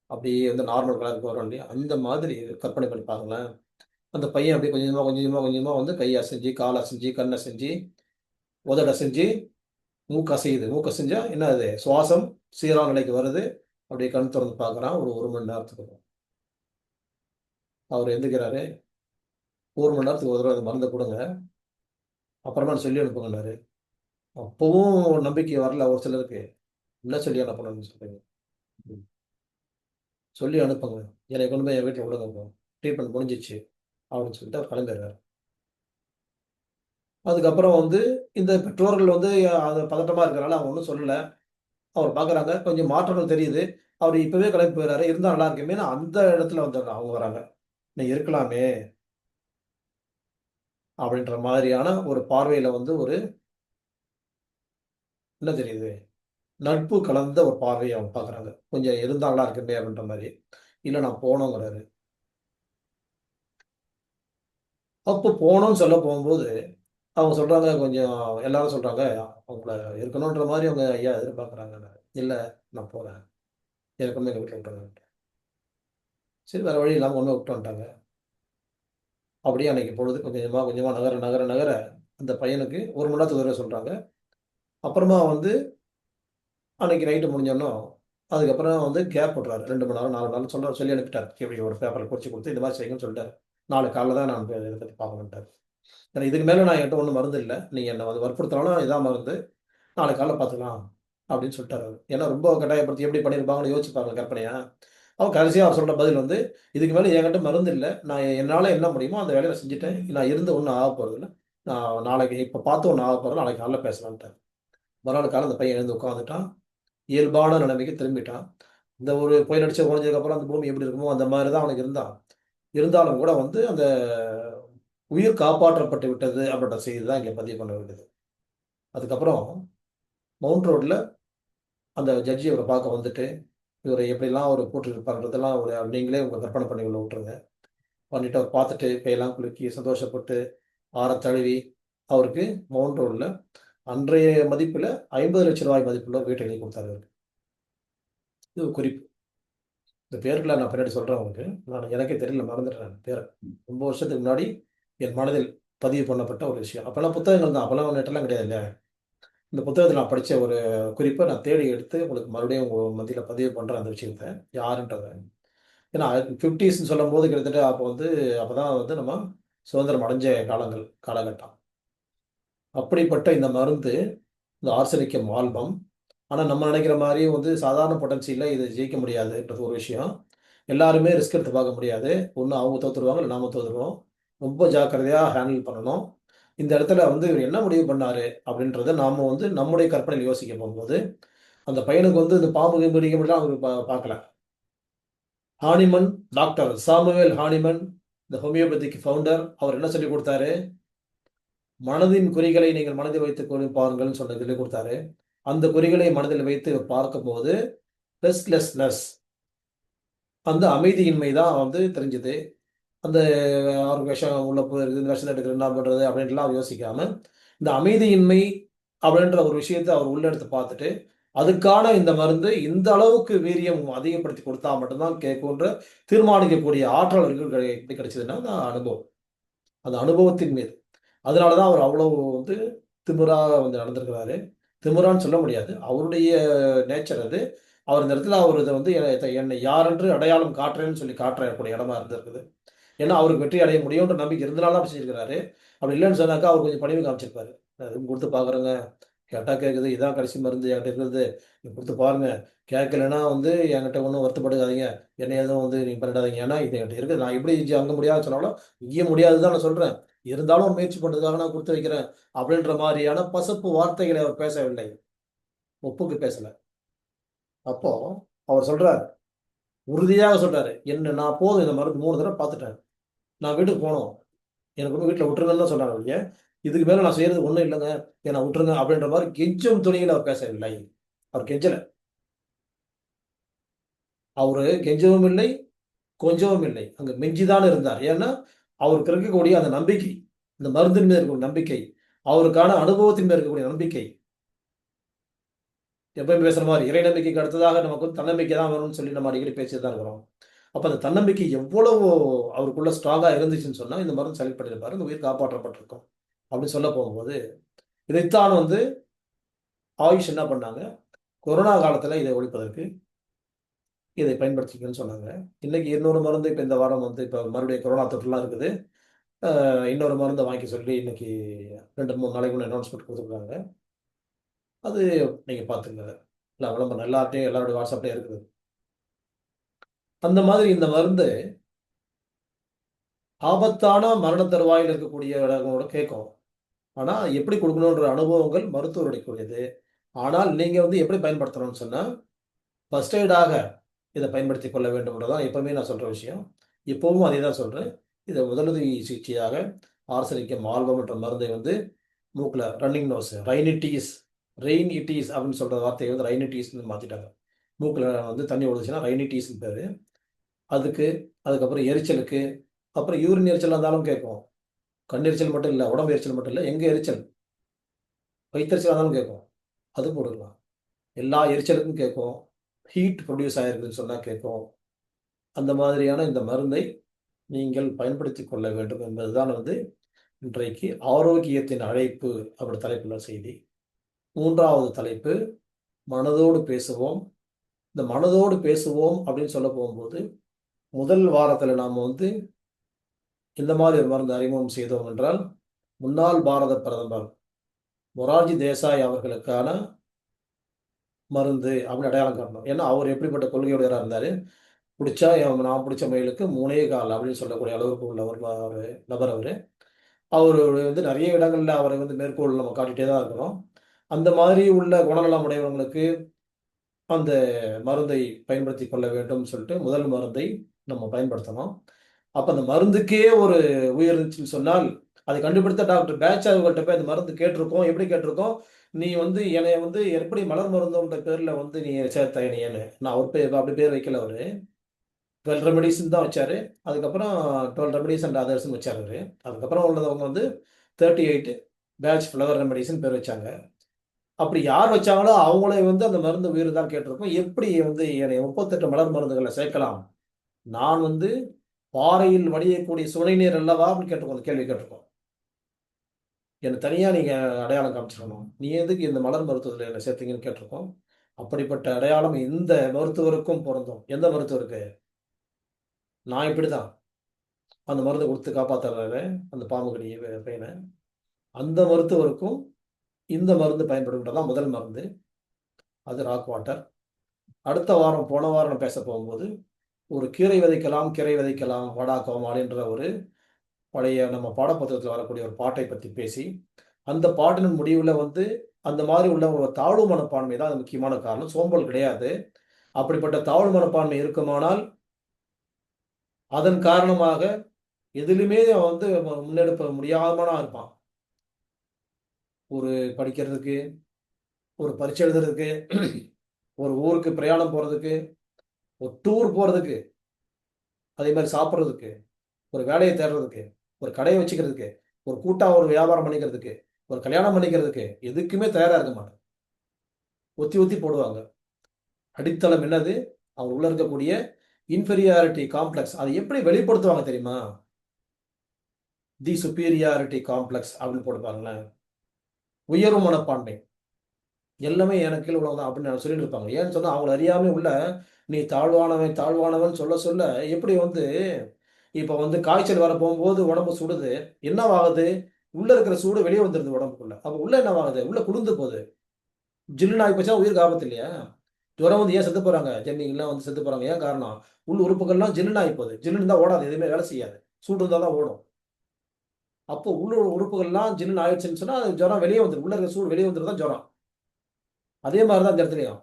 அப்படியே வந்து நார்மல் கலருக்கு வரும் இல்லையா? அந்த மாதிரி கற்பனை பண்ணி பாருங்களேன். அந்த பையன் அப்படியே கொஞ்சமா வந்து கை அசைஞ்சு, கால் அசைஞ்சு, கண் அசைஞ்சு, உதடு அசைஞ்சு, மூக்கு அசையுது. மூக்கு அசைஞ்சா என்ன அது? சுவாசம் சீரான நிலைக்கு வருது. அப்படியே கண் தொறந்து பார்க்குறான். ஒரு 1 மணி நேரத்துக்கு அப்புறம். அவரு எந்திரிக்கிறாரு. 1 மணி நேரத்துக்கு ஒரு தடவ அந்த மருந்த குடுங்க. அப்புறமா சொல்லி அனுப்புங்கன்னாரு. அப்பவும் நம்பிக்கை வரல ஒரு சிலருக்கு. என்ன சொல்லி அனுப்பணும்னு சொல்றீங்க? ம். சொல்லி அனுப்புங்க. என்னைய கொண்டு போய் என் வீட்ல விடுங்க இப்போ. ட்ரீட்மெண்ட் முடிஞ்சிருச்சு. அப்படின்னு சொல்லிட்டு அவர் கிளம்பிடுறாரு. அதுக்கப்புறம் வந்து இந்த பெற்றோர்கள் வந்து அது பதட்டமா இருக்கிறனால அவங்க ஒண்ணும் சொல்லல. அவர பார்க்குறாங்க. கொஞ்சம் மாற்றங்கள் தெரியுது. அவரு இப்பவே கிளம்பி போயிறாரு. இருந்தா நல்லா இருக்குமேன்னு அந்த இடத்துல வந்து அவங்க வராங்க. "நீ இருக்கலாமே" அப்படின்ற மாதிரியான ஒரு பார்வையில வந்து ஒரு என்ன தெரியுது? நட்பு கலந்த ஒரு பார்வைய அவங்க பார்க்குறாங்க. கொஞ்சம் இருந்தா நல்லா இருக்குமே அப்படின்ற மாரி. இல்ல நான் போணுங்கிறாரு. அப்போ போணும்னு சொல்ல போம்போது, அவங்க சொல்றாங்க கொஞ்சம் எல்லாரும் சொல்றாங்க, "அவங்கள இருக்கணுன்ற மாரி அவங்க ஐயா எதிர்பார்க்குறாங்கன்னாரு." "இல்ல நான் போறேன். என்ன கொண்டு போய் எங்க வீட்ல விட்டுருங்க." சரி வேற வழி இல்லாம கொண்டு போய் விட்டு வந்துட்டாங்க. அப்படியே அன்னைக்கு பொழுது கொஞ்சமா கொஞ்சமா நகர, அந்த பையனுக்கு 1 மணி நேரத்துக்கு ஒரு தடவ சொல்றாங்க. அப்புறமா வந்து அன்னைக்கு நைட்டு முடிஞ்சோன்னும், அதுக்கப்புறம் வந்து கேப் விடுறாரு. 2 மணி நேரம், 4 மணி நேரம் சொல்லி அனுப்பிட்டாரு. எப்படி ஒரு பேப்பர்ல குறிச்சு குடுத்து, இந்த மாரி செய்யுங்கன்னு சொல்லிட்டாரு. நாளைக்கு காலைல தான் நான் இத பத்தி பார்க்கணுன்ட்டாரு. ஏன்னா இதுக்கு மேல நான் என்கிட்ட ஒண்ணும் மருந்து இல்ல. நீங்க என்ன வந்து வற்புறுத்தினாலும் இதான் மருந்து. நாளைக்கு காலைல பார்த்துக்கலாம் அப்படின்னு சொல்லிட்டாரு அவரு. ஏன்னா ரொம்ப கட்டாயப்படுத்தி எப்படி பண்ணியிருப்பாங்கன்னு யோசிச்சு பாருங்க கற்பனையா. அவன் கடைசியா அவர் சொல்ற பதில் வந்து, "இதுக்கு மேல என்கிட்ட மருந்து இல்ல. நான் என்னால என்ன முடியுமோ அந்த வேலைய நான் செஞ்சுட்டேன். நான் இருந்து ஒண்ணும் ஆகப் போறதில்ல. நான் நாளைக்கு இப்ப பார்த்து ஒண்ணும் ஆகப் போறதில்ல. நாளைக்கு காலைல பேசலான்ட்டாரு." மறுநாள் காலைல அந்த பையன் எழுந்து உட்கார்ந்துட்டான். இயல்பான நிலைமைக்கு திரும்பிட்டான். இந்த ஒரு புயல் அடிச்சு ஓஞ்சதுக்கப்புறம் அந்த பூமி எப்படி இருக்குமோ, அந்த மாரி தான் அவனுக்கு இருந்தான். இருந்தாலும் கூட வந்து அந்த உயிர் காப்பாற்றப்பட்டு விட்டது அப்படின்ற செய்தி தான் இங்க பதிவு பண்ண வேண்டியது. அதுக்கப்புறம் மவுண்ட் ரோட்ல அந்த ஜட்ஜி இவர பார்க்க வந்துட்டு, இவர எப்படிலாம் அவரு போட்டுருப்பாருன்றதெல்லாம் ஒரு நீங்களே உங்க கற்பனை பண்ணி உள்ள விட்டுருங்க. பண்ணிட்டு அவர் பார்த்துட்டு கையெல்லாம் குலுக்கி சந்தோஷப்பட்டு, ஆறத் தழுவி, அவருக்கு மவுண்ட் ரோட்ல அன்றைய மதிப்பில ரூ. 50,00,000 மதிப்புள்ள வீட்ட எழுதி குடுத்தாரு அவருக்கு. இது ஒரு குறிப்பு. இந்த பேருக்கெல்லாம் நான் பின்னாடி சொல்றேன் உங்களுக்கு. எனக்கே தெரியல மறந்துட்டேன் நான் பேர. ரொம்ப வருஷத்துக்கு முன்னாடி என் மனதில் பதிவு பண்ணப்பட்ட ஒரு விஷயம். அப்பல்லாம் புத்தகங்கள் தான். அப்பல்லாம் நெட்டெல்லாம் கிடையாது இல்லையா? இந்த புத்தகத்தில நான் படிச்ச ஒரு குறிப்ப நான் தேடி எடுத்து உங்களுக்கு மறுபடியும் உங்க மத்தியில பதிவு பண்றேன் அந்த விஷயத்த. யாருன்றத. ஏன்னா 50ஸ்ன்னு சொல்லும்போது கிட்டத்தட்ட அப்ப வந்து அப்பதான் வந்து நம்ம சுதந்திரம் அடைஞ்ச காலகட்டம். அப்படிப்பட்ட இந்த மருந்து, இந்த ஆர்சனிக்கம் ஆல்பம். ஆனா நம்ம நெனைக்கிற மாரி வந்து சாதாரண பொட்டன்சில இத ஜெயிக்க முடியாதுன்றது ஒரு விஷயம். எல்லாருமே ரிஸ்க் எடுத்து பார்க்க முடியாது. ஒண்ணு அவங்க தோத்துருவாங்க, இல்ல நாம தோத்துருவோம். ரொம்ப ஜாக்கிரதையா ஹேண்டில் பண்ணணும். இந்த இடத்துல வந்து இவர் என்ன முடிவு பண்ணாரு அப்படின்றத நாம வந்து நம்முடைய கற்பனையில் யோசிக்க போகும்போது, அந்த பையனுக்கு வந்து இந்த பாம்பு கீம்பு கடிக்க அவரு பார்க்கல. ஹானிமன், டாக்டர் சாமுவேல் ஹானிமன், இந்த ஹோமியோபதிக் ஃபவுண்டர், அவர் என்ன சொல்லிக் குடுத்தாரு? மனதின் குறிகளை நீங்கள் மனதில் வைத்துக் பாருங்கள்ன்னு சொல்லிக் குடுத்தாரு. அந்த குறிகளை மனதில் வைத்து பார்க்கும்போது, ரெஸ்ட்லெஸ்னஸ் அந்த அமைதியின்மை தான் வந்து தெரிஞ்சது. அந்த அவருக்கு விஷம் உள்ள போயிருக்குது, இந்த விஷத்த எடுக்குறது என்ன பண்றது? அப்படின்ட்டுலாம் யோசிக்காம, இந்த அமைதியின்மை அப்படின்ற ஒரு விஷயத்த அவர் உள்ள எடுத்து பார்த்துட்டு, அதுக்கான இந்த மருந்து இந்த அளவுக்கு வீரியம் அதிகப்படுத்தி கொடுத்தா மட்டும் தான் கேட்குன்ற தீர்மானிக்கக்கூடிய ஆற்றல் அவருக்கு எப்படி கிடைச்சதுன்னா, அந்த அனுபவம். அந்த அனுபவத்தின் மீது. அதனால தான் அவர் அவ்வளவு வந்து திமிரா வந்து நடந்திருக்கிறாரு. திமிரான்னு சொல்ல முடியாது. அவருடைய நேச்சர் அது. அவர் இந்த இடத்துல அவர் இத வந்து என்னை யாரென்று அடையாளம் காட்டுறேன்னு சொல்லி காட்டக்கூடிய இடமா இருந்திருக்குது. ஏன்னா, அவருக்கு வெற்றி அடைய முடியும்ன்ற நம்பிக்கை இருந்தனால தான் அப்படி செஞ்சிருக்கிறாரு. அப்படி இல்லன்னு சொன்னாக்கா, அவர் கொஞ்சம் பணிவு காமிச்சிருப்பாரு. நான் எதுவும் குடுத்து பார்க்குறேங்க. கேட்டா கேட்குது. இதான் கடைசி மருந்து என்கிட்ட இருக்கிறது. நீங்க குடுத்து பாருங்க. கேட்கலன்னா வந்து என்கிட்ட ஒண்ணும் வருத்தப்பட்டுக்காதீங்க. என்னைய எதுவும் வந்து நீங்க பண்ணிடாதீங்க. ஏன்னா, இது என்கிட்ட இருக்குது. நான் எப்படி அங்க முடியாதுன்னு சொன்னாலும், இங்கேயும் முடியாதுன்னு தான் நான் சொல்றேன். இருந்தாலும் ஒரு முயற்சி பண்றதுக்காக நான் குடுத்து வைக்கிறேன். அப்படின்ற மாரியான பசப்பு வார்த்தைகளை அவர் பேசவில்லை. ஒப்புக்கு பேசல. அப்போ அவர் சொல்றாரு. உறுதியாக சொல்றாரு. நான் போதும் இந்த மருந்து 3 தடவ பார்த்துட்டேன். நான் வீட்டுக்கு போணும். எனக்கு வந்து வீட்ல விட்டுருங்கன்னு தான் சொன்னாரு ஒழிய, இதுக்கு மேல நான் செய்றது ஒண்ணும் இல்லங்க. என்ன விட்டுருங்க அப்படின்ற மாரி கெஞ்சும் துணியில அவர் பேசவில்லை. அவர் கெஞ்சல. அவரு கெஞ்சவும் இல்லை, கொஞ்சவும் இல்லை. அங்க மிஞ்சி தான் இருந்தார். ஏன்னா, அவருக்கு இருக்கக்கூடிய அந்த நம்பிக்கை, இந்த மருந்தின் மீது இருக்கக்கூடிய நம்பிக்கை, அவருக்கான அனுபவத்தின் மேல் இருக்கக்கூடிய நம்பிக்கை, எப்பயும் பேசுற மாரி இறை நம்பிக்கைக்கு அடுத்ததாக நமக்கு வந்து தன்னம்பிக்கை தான் வேணும்னு சொல்லி நம்ம அடிக்கடி பேசிட்டு தான் இருக்கிறோம். அப்ப அந்த தன்னம்பிக்கை எவ்வளவு அவருக்குள்ள ஸ்ட்ராங்கா இருந்துச்சுன்னு சொன்னா, இந்த மருந்து செலக்ட் பண்ணியிருப்பாரு. இந்த உயிர் காப்பாற்றப்பட்டிருக்கும். அப்படின்னு சொல்ல போகும்போது, இதைத்தான் வந்து ஆயுஷ் என்ன பண்ணாங்க, கொரோனா காலத்துல இதை ஒழிப்பதற்கு இதை பயன்படுத்திக்கன்னு சொன்னாங்க. இன்னைக்கு இன்னொரு மருந்து இப்ப இந்த வாரம் வந்து இப்ப மறுபடியும் கொரோனா தொற்றுலாம் இருக்குது. இன்னொரு மருந்த வாங்கிக்க சொல்லி இன்னைக்கு 2, 3 நாளைக்கு முன்ன அனௌன்ஸ்மென்ட் குடுத்துருக்காங்க. அது நீங்க பார்த்துக்கங்க. எல்லா விளம்பரம் எல்லார்ட்டயும் எல்லாருடைய WhatsAppலயும் இருக்குது. அந்த மாதிரி இந்த மருந்து ஆபத்தான மரண தருவாயில இருக்கக்கூடியவங்களோட கேட்கும். ஆனா எப்படி குடுக்கணுன்ற அனுபவங்கள் மருத்துவருடையக்கூடியது. ஆனால் நீங்க வந்து எப்படி பயன்படுத்தணும்னு சொன்னா, ஃபர்ஸ்ட் எய்டாக இத பயன்படுத்திக் கொள்ள வேண்டும்ன்றதான் எப்பவுமே நான் சொல்ற விஷயம். இப்பவும் அதே தான் சொல்றேன். இத முதலுதவி சிகிச்சையாக ஆர்சனிக்கம் ஆல்பம் என்ற மருந்தை வந்து மூக்குல ரன்னிங் நோஸ் ரெய்னிட்டீஸ் அப்படின்னு சொல்ற வார்த்தைய வந்து ரைனிட்டீஸ்ன்னு மாத்திட்டாங்க. மூக்குல வந்து தண்ணி விழுந்துச்சுன்னா ரைனிட்டீஸ்ன்னு பேரு. அதுக்கு, அதுக்கப்புறம் எரிச்சலுக்கு, அப்புறம் யூரின் எரிச்சலா இருந்தாலும் கேட்கும். கண் எரிச்சல் மட்டும் இல்ல, உடம்பு எரிச்சல் மட்டும் இல்ல, எங்க எரிச்சல், வயித்தெரிச்சலா இருந்தாலும் கேட்கும். அது போட்டுக்கலாம். எல்லா எரிச்சலுக்கும் கேட்கும். ஹீட் புரொடியூஸ் ஆயிருக்குன்னு சொன்னா கேட்கும். அந்த மாதிரியான இந்த மருந்தை நீங்கள் பயன்படுத்திக் கொள்ள வேண்டும் என்பதுதான் வந்து இன்றைக்கு ஆரோக்கியத்தின் அழைப்பு அப்படி தலைப்புள்ள செய்தி. 3வது தலைப்பு மனதோடு பேசுவோம். இந்த மனதோடு பேசுவோம் அப்படின்னு சொல்ல போகும்போது, முதல் வாரத்துல நாம வந்து இந்த மாதிரி ஒரு மருந்து அறிமுகம் செய்தோம் என்றால், முன்னாள் பாரத பிரதமர் மொரார்ஜி தேசாய் அவர்களுக்கான மருந்து அப்படின்னு அடையாளம் காட்டணும். ஏன்னா, அவர் எப்படிப்பட்ட கொள்கையுடையவரா இருந்தாரு. புடிச்சா நான் புடிச்ச முயலுக்கு 3 கால் அப்படின்னு சொல்லக்கூடிய அளவுக்கு உள்ள ஒரு நபர் அவரு. அவரு வந்து நெறைய இடங்கள்ல அவரை வந்து மேற்கோள் நம்ம காட்டிட்டே தான் இருக்கிறோம். அந்த மாதிரி உள்ள குணநலம் உடையவங்களுக்கு அந்த மருந்தை பயன்படுத்திக் கொள்ள வேண்டும் சொல்லிட்டு முதல் மருந்தை நம்ம பயன்படுத்தணும். அப்ப அந்த மருந்துக்கே ஒரு உயிர் இருந்துச்சுன்னு சொன்னால், அதை கண்டுபிடித்த டாக்டர் பேட்ச் அவர்கள்ட்ட போய் அந்த மருந்து கேட்டிருக்கோம். எப்படி கேட்டிருக்கோம்? "நீ வந்து என்னைய வந்து எப்படி மலர் மருந்துன்ற பேர்ல வந்து நீ சேர்த்த என்னையன்னு." நான் அவர் பேர் அப்படி பேர் வைக்கல அவரு. 12 ரெமெடீஸ்ன்னு தான் வச்சாரு. அதுக்கப்புறம் 12 ரெமெடீஸ் அண்ட் அதர்ஸ்ன்னு வச்சாரு அவரு. அதுக்கப்புறம் உள்ளவங்க வந்து 38 பேட்ச் ஃப்ளவர் ரெமெடீஸ்ன்னு பேர் வச்சாங்க. அப்படி யார் வச்சாங்களோ அவங்களே வந்து அந்த மருந்து உயிர் தான் கேட்டிருக்கும். எப்படி வந்து என்னைய 38 மலர் மருந்துகள சேர்க்கலாம்? நான் வந்து பாறையில் வடியக்கூடிய சுனை நீர் அல்லவா? அப்படின்னு கேட்டுருக்கோம். அந்த கேள்வி கேட்டுருக்கோம். என்ன தனியா நீங்க அடையாளம் காமிச்சிரணும். நீ எதுக்கு இந்த மலர் மருத்துவத்தில என்ன சேர்த்தீங்கன்னு கேட்டுருக்கோம். அப்படிப்பட்ட அடையாளம் இந்த மருத்துவருக்கும் பொருந்தும். எந்த மருத்துவருக்கு? நான் இப்படிதான். அந்த மருந்த குடுத்து காப்பாத்துறாரு. அந்த பாம்பு கடி பையன. அந்த மருத்துவருக்கும் இந்த மருந்து பயன்படும்ன்றது தான் முதல் மருந்து. அது ராக் வாட்டர். அடுத்த வாரம் போன வாரம் நான் பேச போகும்போது, ஒரு கீரை விதைக்கலாம், வடா கோமாளின்ற ஒரு பழைய நம்ம பாடப்புத்தகத்துல வரக்கூடிய ஒரு பாட்டை பத்தி பேசி, அந்த பாட்டின் முடிவுல வந்து அந்த மாரி உள்ள ஒரு தாழ்வு மனப்பான்மை தான் அது முக்கியமான காரணம். சோம்பல் கிடையாது. அப்படிப்பட்ட தாழ்வு மனப்பான்மை இருக்குமானால், அதன் காரணமாக எதிலுமே அவன் வந்து முன்னெடுக்க முடியாமனா இருப்பான். ஒரு படிக்கிறதுக்கு, ஒரு பரீட்சை எழுதுறதுக்கு, ஒரு ஊருக்கு பிரயாணம் போறதுக்கு, ஒரு டூர் போறதுக்கு, அதே மாரி சாப்பிடுறதுக்கு, ஒரு வேலைய தேடுறதுக்கு, ஒரு கடைய வச்சுக்கிறதுக்கு, ஒரு கூட்டா ஒரு வியாபாரம் பண்ணிக்கிறதுக்கு, ஒரு கல்யாணம் பண்ணிக்கிறதுக்கு, எதுக்குமே தயாரா இருக்க மாட்டான். ஒத்தி ஒத்தி போடுவாங்க. அடித்தளம் என்னது? அவங்க உள்ள இருக்கக்கூடிய இன்ஃபீரியாரிட்டி காம்ப்ளெக்ஸ். அதை எப்படி வெளிப்படுத்துவாங்க தெரியுமா? தி சுப்பீரியாரிட்டி காம்ப்ளெக்ஸ் அப்படின்னு போட்டு பாருங்களேன். உயர்வு மனப்பான்மை. எல்லாமே எனக்கு கீழ உள்ளவன் தான் அப்படின்னு சொல்லிட்டு இருப்பாங்க. ஏன்னு சொன்னா, அவங்கள அறியாமலே உள்ள நீ தாழ்வானவன், தாழ்வானவன் சொல்ல சொல்ல எப்படி வந்து இப்ப வந்து காய்ச்சல் வர போகும்போது உடம்பு சுடுது. என்னவாகுது? உள்ள இருக்கிற சூடு வெளிய வந்துருது உடம்புக்குள்ள. அப்ப உள்ள என்னவாகுது? உள்ள குளிர்ந்து போகுது. ஜில்லுன்னு ஆயி போச்சா உயிருக்கு ஆபத்து இல்லையா? ஜுரம் வந்து ஏன் செத்து போறாங்க? ஜெர்மனிலாம் வந்து செத்து போறாங்க. ஏன் காரணம்? உள் உறுப்புகள்லாம் ஜில்லுன்னு ஆயி போகுது. ஜில்லுன்னு இருந்தா ஓடாது. எதுவுமே வேலை செய்யாது. சூடு இருந்தா தான் ஓடும். அப்போ உள்ள உறுப்புகள்லாம் ஜில்லுன்னு ஆயிடுச்சுன்னு சொன்னா, அது ஜுரம் வெளிய வந்துரும். உள்ள இருக்கிற சூடு வெளிய வந்துரும் தான் ஜுரம். அதே மாரி தான் இந்த இடத்துலயும்.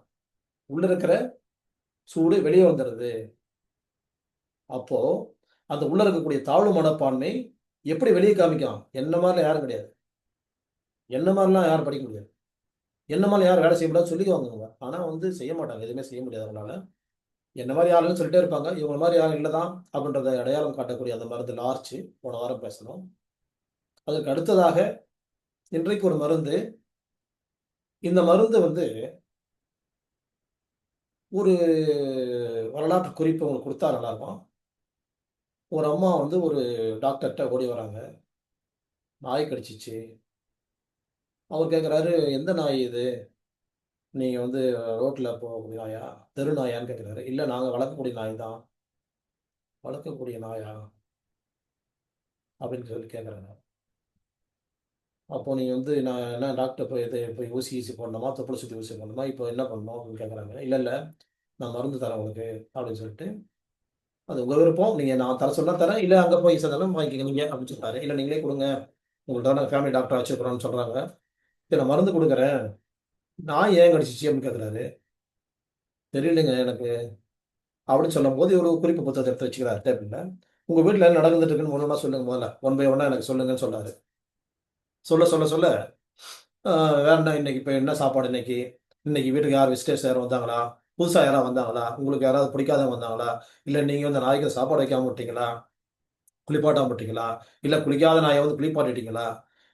உள்ள இருக்கிற சூடு வெளிய வந்துருது. அப்போ அந்த உள்ள இருக்கக்கூடிய தாழ்வு மனப்பான்மை எப்படி வெளிய காமிக்கும்? என்ன மாரிலாம் யாரும் கிடையாது. என்ன மாரிலாம் யாரும் படிக்க முடியாது. என்ன மாரிலாம் யாரும் வேலை செய்ய முடியாதுன்னு சொல்லிக்குவாங்க அவங்க. ஆனா வந்து செய்ய மாட்டாங்க. எதுவுமே செய்ய முடியாது அவங்களால. என்ன மாரி ஆளுங்கன்னு சொல்லிட்டே இருப்பாங்க. இவங்கள மாரி யாரும் இல்ல தான் அப்படின்றத அடையாளம் காட்டக்கூடிய அந்த மருந்து லார்ச் போன வாரம் பேசனோம். அதற்கு அடுத்ததாக இன்றைக்கு ஒரு மருந்து. இந்த மருந்து வந்து ஒரு வரலாற்று குறிப்பு உங்களுக்கு குடுத்தா நல்லாருக்கும். ஒரு அம்மா வந்து ஒரு டாக்டர்ட்ட ஓடி வராங்க. நாய் கடிச்சிச்சு. அவர் கேட்குறாரு, "எந்த நாய் இது? நீங்க வந்து ரோட்ல போகக்கூடிய நாயா? தெரு நாயான்னு?" கேட்குறாரு. "இல்ல நாங்க வளர்க்கக்கூடிய நாய் தான்." "வளர்க்கக்கூடிய நாயா?" அப்படின்னு சொல்லி கேட்குறாங்க. அப்போ நீங்க வந்து நான் என்ன டாக்டர் போய் போய் ஊசி கீசி போடணுமா? தொப்புள சுத்தி ஊசி போடணுமா? இப்போ என்ன பண்ணணும்? அப்படின்னு கேட்குறாங்க. "இல்ல, இல்ல. நான் மருந்து தரேன் உங்களுக்கு." அப்படின்னு சொல்லிட்டு, "அது உங்க விருப்பம். நீங்க நான் தர சொன்னா தரேன். இல்ல அங்க போய் சேர்ந்தாலும் வாங்கிக்கங்க நீங்க." அப்படின்னு சொல்றாரு. "இல்ல நீங்களே குடுங்க. உங்கள்ட்ட தான் நாங்க ஃபேமிலி டாக்டரா வச்சிருக்கிறோம்னு" சொல்றாங்க. "சரி நான் மருந்து குடுக்குறேன். நாய் ஏன் கடிச்சிச்சு?" அப்படின்னு கேட்குறாரு. "தெரியலங்க எனக்கு." அப்படின்னு சொல்லும்போது, இவரு ஒரு குறிப்பு புத்தகத்த எடுத்து வச்சுக்கிறாரு டேபிள்ல. "உங்க வீட்ல என்ன நடந்துட்டு இருக்குன்னு ஒண்ணு ஒண்ணா சொல்லுங்க முதல்ல. ஒன் பை ஒன்னா எனக்கு சொல்லுங்கன்னு" சொல்றாரு. சொல்ல, சொல்ல, சொல்ல, "ஆ வேற என்ன இன்னைக்கு இப்ப என்ன சாப்பாடு இன்னைக்கு? இன்னைக்கு வீட்டுக்கு யார் விசிட்டர்ஸ் யாரும் வந்தாங்களா? புதுசா யாராவது வந்தாங்களா? உங்களுக்கு யாராவது பிடிக்காதவங்க வந்தாங்களா? இல்ல நீங்க வந்து நாய்க்கு சாப்பாடு வைக்காம விட்டீங்களா? குளிப்பாட்டாம விட்டீங்களா? இல்ல குளிக்காத நாய வந்து குளிப்பாட்டிட்டீங்களா?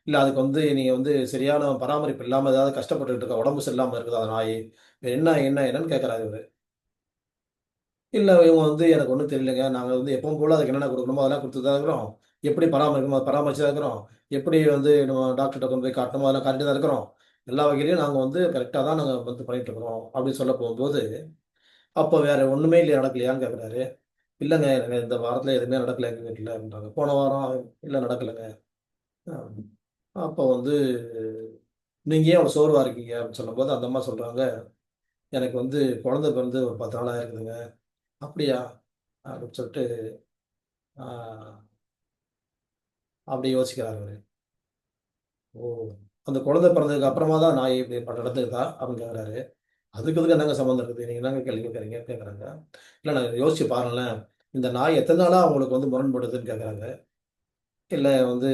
இல்ல அதுக்கு வந்து நீங்க வந்து சரியான பராமரிப்பு இல்லாம ஏதாவது கஷ்டப்பட்டுட்டு இருக்கா? உடம்பு சரியில்லாம இருக்குதா அந்த நாயி? என்ன என்ன என்னன்னு" கேட்கறாரு இவரு. இல்ல இவங்க வந்து எனக்கு ஒண்ணும் தெரியலங்க. நாங்க வந்து எப்பவும் போல அதுக்கு என்னென்ன குடுக்கணுமோ அதெல்லாம் குடுத்துட்டு தான் இருக்கிறோம். எப்படி பராமரிக்கணுமோ அத பராமரிச்சு தான் இருக்கிறோம். எப்படி வந்து நம்ம டாக்டர்ட்ட கொண்டு போய் காட்டணுமோ அதெல்லாம் காட்டிட்டு தான் இருக்கிறோம். எல்லா வகையிலயும் நாங்க வந்து கரெக்ட்டா தான் நாங்க வந்து பண்ணிட்டு இருக்கிறோம். அப்படின்னு சொல்ல போகும்போது, அப்போ வேற ஒண்ணுமே இல்லையா நடக்கலையான்னு கேட்கிறாரு. இல்லங்க எனக்கு இந்த வாரத்துல எதுவுமே நடக்கல எங்க வீட்ல அப்படின்றாங்க. போன வாரம் இல்ல நடக்கலங்க. அ அப்போ வந்து நீங்க ஏன் அவ்வளோ சோர்வா இருக்கீங்க? அப்படின்னு சொல்லும்போது அந்த அம்மா சொல்றாங்க, எனக்கு வந்து குழந்தை பிறந்து ஒரு 10 நாள் ஆயிருக்குதுங்க. அப்படியா? அப்படின்னு சொல்லிட்டு, ஆ அப்படி யோசிக்கிறாரு அவரு. ஓ! அந்த குழந்தை பிறந்ததுக்கு அப்புறமா தான் நாய் இப்படி நடந்திருக்கா? அப்படின்னு கேட்குறாரு. அதுக்கு இதுக்கும் என்னங்க சம்மந்தம் இருக்குது? நீங்க என்னங்க கேள்வி கேட்கிறீங்க? கேட்குறாங்க. இல்ல நான் யோசிச்சு பாருங்களேன். இந்த நாய் எத்தன நாளா உங்களுக்கு வந்து முரண்படுதுன்னு கேட்குறாங்க. இல்ல வந்து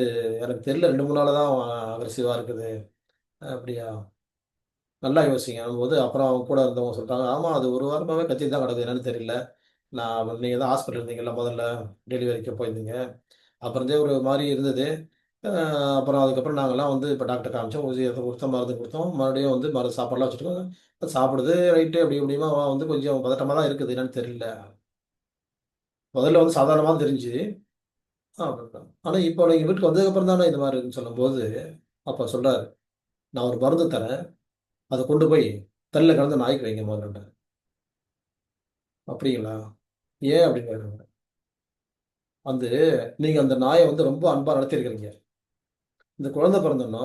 எனக்கு தெரியல 2, 3 நாளா தான் அக்ரெசிவா இருக்குது. அப்படியா? நல்லா யோசிங்கங்கும்போது, அப்புறம் அவங்க கூட இருந்தவங்க சொல்றாங்க, ஆமா அது 1 வாரமாவே கத்திட்டு தான் கிடக்குது. என்னன்னு தெரியல. நீங்க தான் ஹாஸ்பிட்டல் இருந்தீங்கல்ல முதல்ல. டெலிவரிக்கு போயிருந்தீங்க. அப்புறம் இருந்தே ஒரு மாரி இருந்தது. அ அப்புறம் அதுக்கப்புறம் நாங்கலாம் வந்து இப்ப டாக்டர் காமிச்சோம். ஊசி ஏதோ குடுத்தோம், மருந்து குடுத்தோம். மறுபடியும் வந்து சாப்பாடுலாம் வச்சுருக்கோம். சாப்பிடுது ரைட்டு அப்படி இப்படியுமா வந்து கொஞ்சம் பதட்டமா தான் இருக்குது. என்னன்னு தெரியல. முதல்ல வந்து சாதாரணமா தான் தெரிஞ்சுது. அப்படின்ட்டாங்க. ஆனா இப்போ நீங்க வீட்டுக்கு வந்ததுக்கப்புறம் தானே இந்த மாரி இருக்குன்னு சொல்லும்போது, அப்ப சொல்றாரு, "நான் ஒரு மருந்து தரேன். அத கொண்டு போய் தண்ணில கலந்து நாய்க்கு வைங்க முதல்லன்ட்டாரு." "அப்படிங்களா? ஏன்?" அப்படின்னு கேட்குறாங்க. வந்து நீங்க அந்த நாய வந்து ரொம்ப அன்பா நடத்தியிருக்கிறீங்க. இந்த குழந்தை பிறந்தோன்ன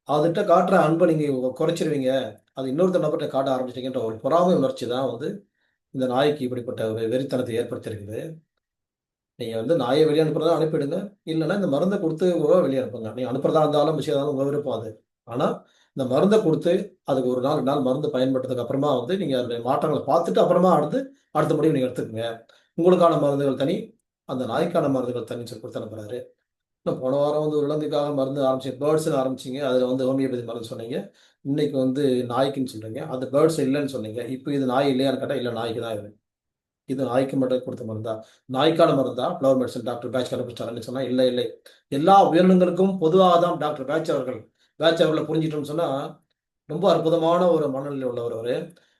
அதுட்ட காட்டுற அன்ப நீங்க குறைச்சிருவீங்க. அது இன்னொருத்த நபர்ட்ட காட்ட ஆரம்பிச்சிட்டீங்கன்ற ஒரு பொறாமை உணர்ச்சி தான் வந்து, இந்த நாய்க்கு இப்படிப்பட்ட ஒரு வெறித்தனத்தை ஏற்படுத்தியிருக்குது. நீங்கள் வந்து நாயை வெளியே அனுப்புறதா அனுப்பிடுங்க. இல்லைன்னா இந்த மருந்தை கொடுத்து கூட வெளியே அனுப்புங்க. நீங்கள் அனுப்புறதா இருந்தாலும் விஷயம் இருந்தாலும் உங்கள் விருப்பம் அது. ஆனால் இந்த மருந்தை கொடுத்து அதுக்கு ஒரு நாள் 2 நாள் மருந்து பயன்படுத்ததுக்கு அப்புறமா வந்து நீங்கள் அதனுடைய மாற்றங்களை பார்த்துட்டு அப்புறமா அடுத்த முடிவு நீங்கள் எடுத்துக்கங்க. உங்களுக்கான மருந்துகள் தனி, அந்த நாய்க்கான மருந்துகள் தனின்னு சொல்லி கொடுத்து அனுப்புறாரு. இன்னும் போன வாரம் வந்து விலங்குக்காக மருந்து ஆரம்பிச்சீங்க, பேர்ட்ஸ்ன்னு ஆரம்பிச்சீங்க. அதில் வந்து ஹோமியோபதி மருந்து சொன்னீங்க. இன்னைக்கு வந்து நாய்க்குன்னு சொல்றீங்க. அது பேர்ட்ஸ் இல்லைன்னு சொன்னீங்க. இப்போ இது நாய் இல்லையான்னு கேட்டால் இல்லை, நாய்க்கு தான் இது. இது நாய்க்கு மட்டும் கொடுத்த மருந்தா? நாய்க்கான மருந்தா? ஃப்ளவர் மெடிசன் டாக்டர் பேட்ச் கண்டுபிடிச்சாருன்னு சொன்னா, இல்லை இல்லை. எல்லா உயிரினங்களுக்கும் பொதுவாக தான் டாக்டர் பேட்ச் அவர்களை புரிஞ்சிட்டோம்னு சொன்னா, ரொம்ப அற்புதமான ஒரு மனநிலை உள்ளவர் அவரு.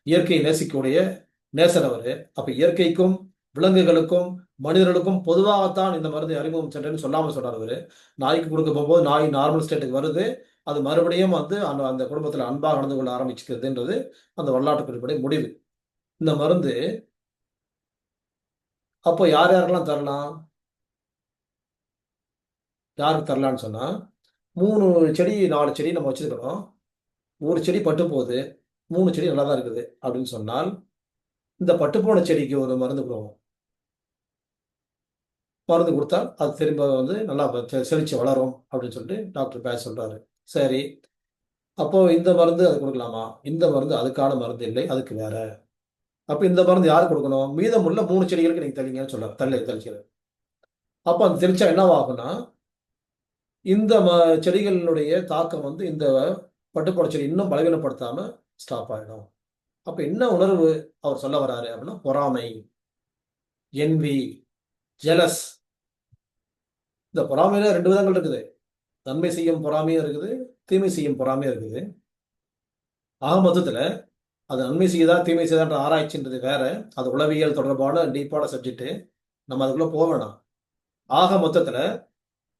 இயற்கையை நேசிக்கக்கூடிய நேசர் அவரு. அப்ப இயற்கைக்கும், விலங்குகளுக்கும், மனிதர்களுக்கும் பொதுவாகத்தான் இந்த மருந்தை அறிமுகம் சென்றேன்னு சொல்லாம சொல்றாரு அவரு. நாய்க்கு கொடுக்க போகும்போது நாய் நார்மல் ஸ்டேட்டுக்கு வருது. அது மறுபடியும் வந்து அந்த அந்த குடும்பத்தில அன்பா நடந்து கொள்ள ஆரம்பிச்சுக்கிறதுன்றது அந்த வரலாற்று குறிப்படி முடிவு. இந்த மருந்து அப்போ யார் யாருக்கெல்லாம் தரலாம்? யாருக்கு தரலான்னு சொன்னா, 3 செடி, 4 செடி நம்ம வச்சிருக்கிறோம். 1 செடி பட்டு போகுது. 3 செடி நல்லா தான் இருக்குது. அப்படின்னு சொன்னால், இந்த பட்டுப்போன செடிக்கு ஒரு மருந்து குடுவோம். மருந்து குடுத்தா, அது திரும்ப வந்து நல்லா செழிச்சு வளரும் அப்படின்னு சொல்லிட்டு டாக்டர் பேட்ச் சொல்றாரு. சரி. அப்போ இந்த மருந்து அதுக்கு குடுக்கலாமா? இந்த மருந்து அதுக்கான மருந்து இல்லை. அதுக்கு வேற. அப்ப இந்த மருந்து யாருக்கு குடுக்கணும்? மீதமுள்ள 3 செடிகளுக்கு நீங்க தெளிங்கன்னு சொல்றாரு. தெளிக்கிறாரு. அப்ப அது தெளிச்சா என்னவாகும்னா, இந்த செடிகளினுடைய தாக்கம் வந்து இந்த பட்டுப்போன செடி இன்னும் பலவீனப்படுத்தாம ஸ்டாப் ஆயிடும். அப்ப என்ன உணர்வு அவர் சொல்ல வராரு அப்படின்னா, பொறாமை, என்வி, ஜெலஸ். இந்த பொறாமையில 2 விதங்கள் இருக்குது. நன்மை செய்யும் பொறாமையும் இருக்குது. தீமை செய்யும் பொறாமையும் இருக்குது. ஆக மொத்தத்துல அது நன்மை செய்யுதா, தீமை செய்யுதான்ற ஆராய்ச்சின்றது வேற. அது உளவியல் தொடர்பான டீப்பான சப்ஜெக்ட். நம்ம அதுக்குள்ள போ வேணாம். ஆக மொத்தத்துல